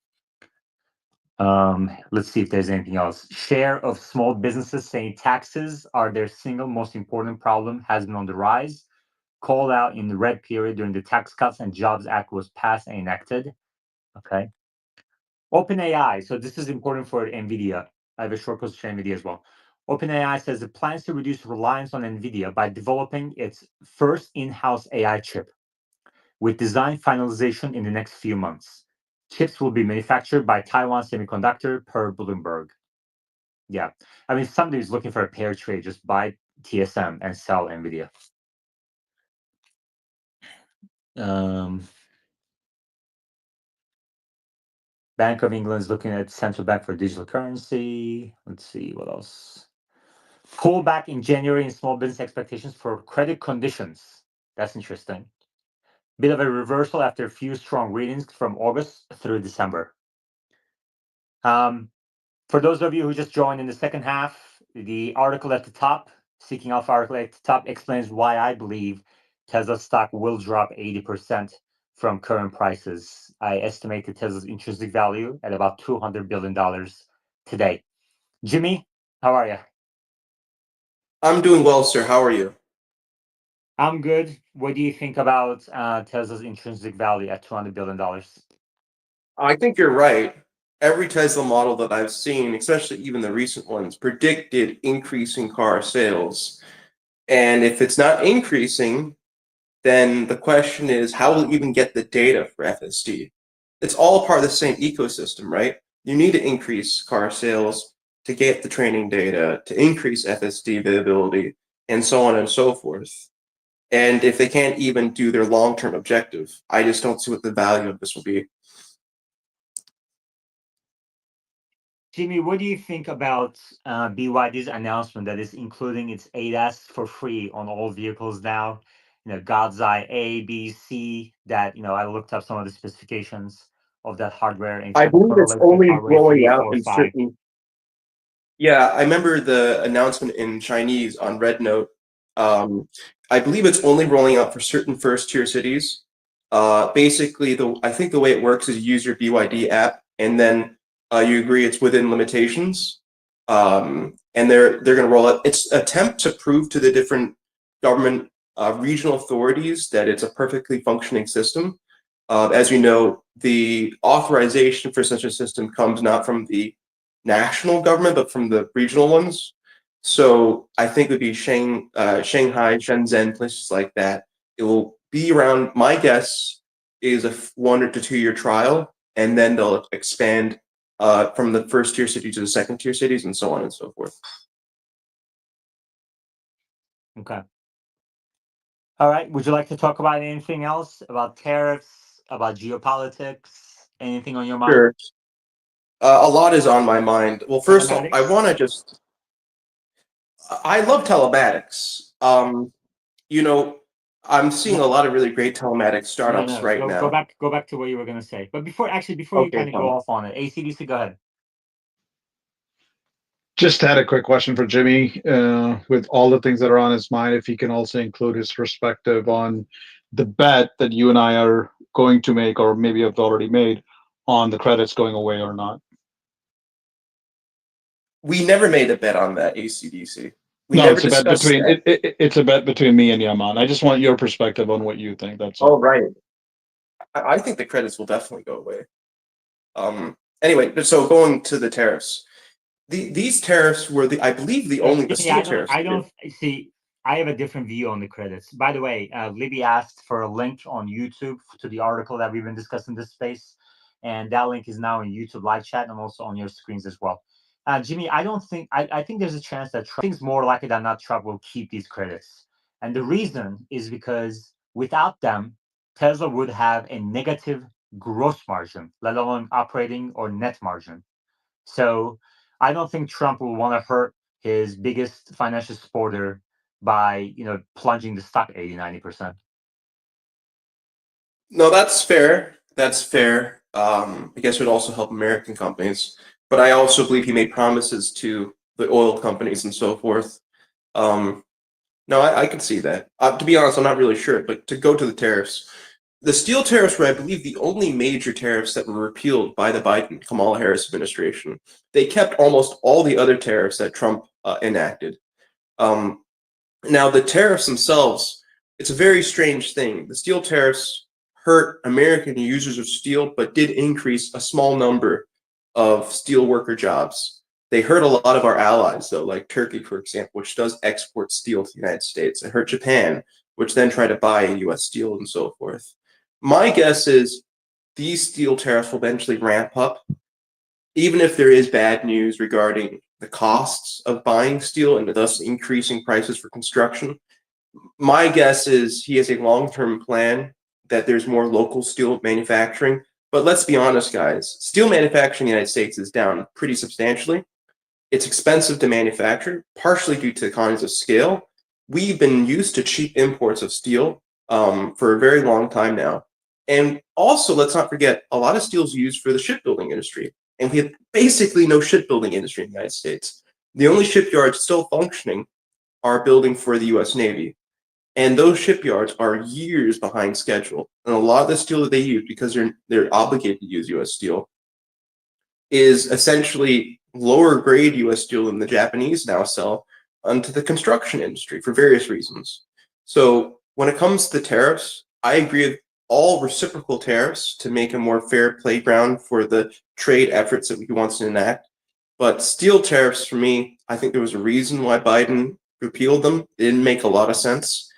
Let's see if there's anything else. Share of small businesses saying taxes are their single most important problem has been on the rise. Called out in the red period during the Tax Cuts and Jobs Act was passed and enacted. Okay. OpenAI. So this is important for NVIDIA. I have a short post for NVIDIA as well. OpenAI says it plans to reduce reliance on NVIDIA by developing its first in-house AI chip with design finalization in the next few months. Chips will be manufactured by Taiwan Semiconductor per Bloomberg. Yeah. I mean, if somebody's looking for a pair trade, just buy TSM and sell NVIDIA. Bank of England is looking at central bank for digital currency. Let's see what else. Pullback in January in small business expectations for credit conditions. That's interesting. Bit of a reversal after a few strong readings from August through December. For those of you who just joined in the second half, the article at the top, Seeking Alpha article at the top, explains why I believe Tesla stock will drop 80% from current prices. I estimate Tesla's intrinsic value at about $200 billion today. Jimmy, how are you? I'm doing well, sir. How are you? I'm good. What do you think about Tesla's intrinsic value at $200 billion? I think you're right. Every Tesla model that I've seen, especially even the recent ones, predicted increasing car sales. And if it's not increasing, then the question is how will you even get the data for FSD? It's all part of the same ecosystem, right? You need to increase car sales to get the training data, to increase FSD availability, and so on and so forth. And if they can't even do their long-term objective, I just don't see what the value of this will be. Jimmy, what do you think about BYD's announcement that is including its ADAS for free on all vehicles now? God's Eye A, B, C. That I looked up some of the specifications of that hardware, and it's I going to believe it's correlate with only hardware rolling 3, out 4, in 5. certain. Yeah, I remember the announcement in Chinese on Red Note. I believe it's only rolling out for certain first-tier cities. Basically, I think the way it works is you use your BYD app, and then you agree it's within limitations, and they're going to roll it. It's an attempt to prove to the different government regional authorities that it's a perfectly functioning system. As you know, the authorization for such a system comes not from the national government, but from the regional ones. So I think it would be Shanghai, Shenzhen, places like that. It will be around, my guess is a 1 to 2 year trial, and then they'll expand from the first tier cities to the second tier cities, and so on and so forth. Okay. All right. Would you like to talk about anything else, about tariffs, about geopolitics, anything on your mind? Sure. A lot is on my mind. Well, first off, I Telematics? want to just, I love telematics. I'm seeing a No, lot of really great telematics startups no. right Go now. back to what you were going to say. But before you Okay, kind of go fine. off on it, ACDC, go ahead. Just had a quick question for Jimmy. With all the things that are on his mind, if he can also include his perspective on the bet that you and I are going to make, or maybe have already made, on the credits going away or not. We never made a bet on that, ACDC. We No, never it's a bet discussed between that. it's a bet between me and Yaman. I just want your perspective on what you think. That's Oh, all. right. I think the credits will definitely go away. Anyway, so going to the tariffs. These tariffs were I believe the only the Jimmy, steel tariffs. I don't see. I have a different view on the credits. By the way, Libby asked for a link on YouTube to the article that we've been discussing this space, and that link is now in YouTube live chat and also on your screens as well. Jimmy, I don't think. I think there's a chance that Trump, things more likely than not, Trump will keep these credits, and the reason is because without them, Tesla would have a negative gross margin, let alone operating or net margin. So I don't think Trump will want to hurt his biggest financial supporter by, plunging the stock 80, 90%. No, that's fair. That's fair. I guess it would also help American companies. But I also believe he made promises to the oil companies and so forth. No, I can see that. To be honest, I'm not really sure. But to go to the tariffs, the steel tariffs were, I believe, the only major tariffs that were repealed by the Biden Kamala Harris administration. They kept almost all the other tariffs that Trump enacted. Now, the tariffs themselves, it's a very strange thing. The steel tariffs hurt American users of steel, but did increase a small number of steel worker jobs. They hurt a lot of our allies, though, like Turkey, for example, which does export steel to the United States. It hurt Japan, which then tried to buy U.S. steel and so forth. My guess is these steel tariffs will eventually ramp up, even if there is bad news regarding the costs of buying steel and thus increasing prices for construction. My guess is he has a long-term plan that there's more local steel manufacturing. But let's be honest, guys, steel manufacturing in the United States is down pretty substantially. It's expensive to manufacture, partially due to economies of scale. We've been used to cheap imports of steel for a very long time now. And also, let's not forget, a lot of steel is used for the shipbuilding industry. And we have basically no shipbuilding industry in the United States. The only shipyards still functioning are building for the US Navy. And those shipyards are years behind schedule. And a lot of the steel that they use, because they're obligated to use US steel, is essentially lower grade US steel than the Japanese now sell onto the construction industry for various reasons. So when it comes to the tariffs, I agree with all reciprocal tariffs to make a more fair playground for the trade efforts that we want to enact. But steel tariffs, for me, I think there was a reason why Biden repealed them. It didn't make a lot of sense.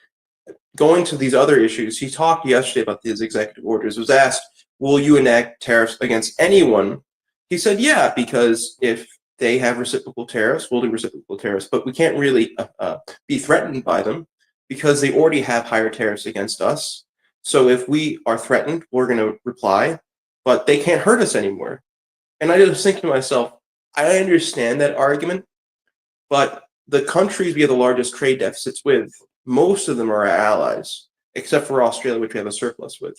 Going to these other issues, he talked yesterday about his executive orders. Was asked, will you enact tariffs against anyone? He said, yeah, because if they have reciprocal tariffs, we'll do reciprocal tariffs, but we can't really be threatened by them because they already have higher tariffs against us. So if we are threatened, we're going to reply, but they can't hurt us anymore. And I just think to myself, I understand that argument, but the countries we have the largest trade deficits with, most of them are our allies, except for Australia, which we have a surplus with.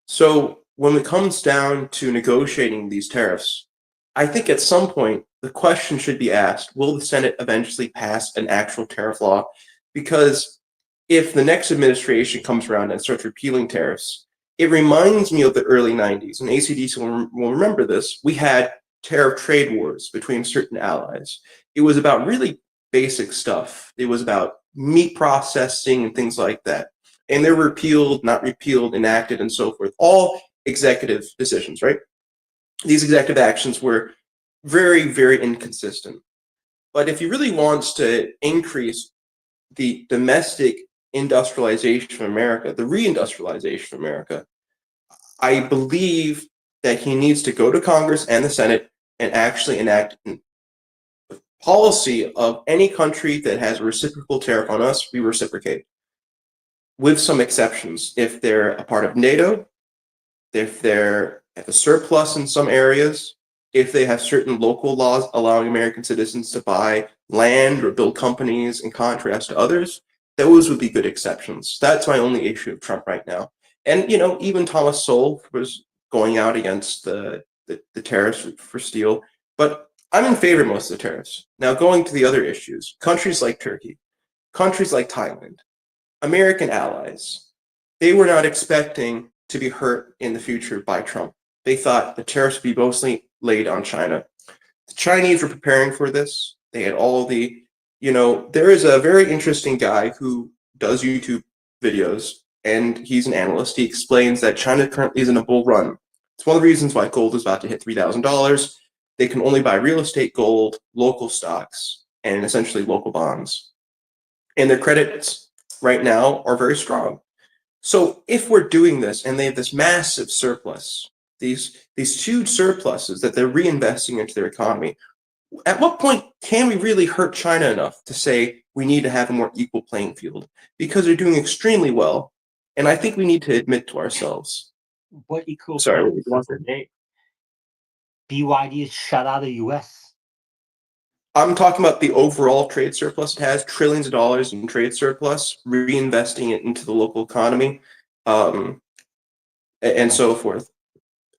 So when it comes down to negotiating these tariffs, I think at some point the question should be asked, will the Senate eventually pass an actual tariff law? Because if the next administration comes around and starts repealing tariffs, it reminds me of the early 90s, and ACDC will remember this. We had tariff trade wars between certain allies. It was about really basic stuff. It was about meat processing and things like that. And they're repealed, not repealed, enacted, and so forth. All executive decisions, right? These executive actions were very, very inconsistent. But if he really wants to increase the domestic industrialization of America, the reindustrialization of America, I believe that he needs to go to Congress and the Senate and actually enact policy of any country that has a reciprocal tariff on us, we reciprocate. With some exceptions. If they're a part of NATO, if they're at a surplus in some areas, if they have certain local laws allowing American citizens to buy land or build companies in contrast to others, those would be good exceptions. That's my only issue with Trump right now. And, even Thomas Sowell was going out against the tariffs for steel, but I'm in favor of most of the tariffs. Now, going to the other issues, countries like Turkey, countries like Thailand, American allies, they were not expecting to be hurt in the future by Trump. They thought the tariffs would be mostly laid on China. The Chinese were preparing for this. They had all there is a very interesting guy who does YouTube videos, and he's an analyst. He explains that China currently is in a bull run. It's one of the reasons why gold is about to hit $3,000. They can only buy real estate gold, local stocks, and essentially local bonds. And their credits right now are very strong. So if we're doing this and they have this massive surplus, these huge surpluses that they're reinvesting into their economy, at what point can we really hurt China enough to say we need to have a more equal playing field? Because they're doing extremely well, and I think we need to admit to ourselves. What equal Sorry, playing field? BYD is shut out of the US. I'm talking about the overall trade surplus. It has trillions of dollars in trade surplus, reinvesting it into the local economy, and so forth.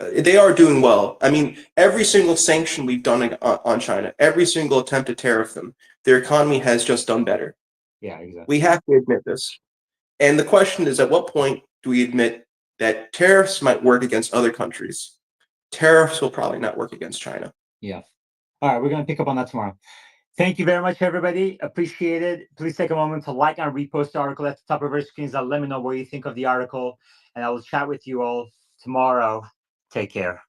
They are doing well. I mean, every single sanction we've done on China, every single attempt to tariff them, their economy has just done better. Yeah, exactly. We have to admit this. And the question is, at what point do we admit that tariffs might work against other countries? Tariffs will probably not work against China. Yeah. All right, we're going to pick up on that tomorrow. Thank you very much, everybody. Appreciate it. Please take a moment to like and repost the article at the top of our screens and let me know what you think of the article. And I will chat with you all tomorrow. Take care.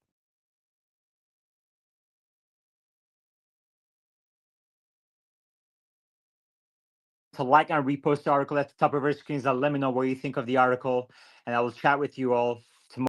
To like and repost the article at the top of our screens and let me know what you think of the article. And I will chat with you all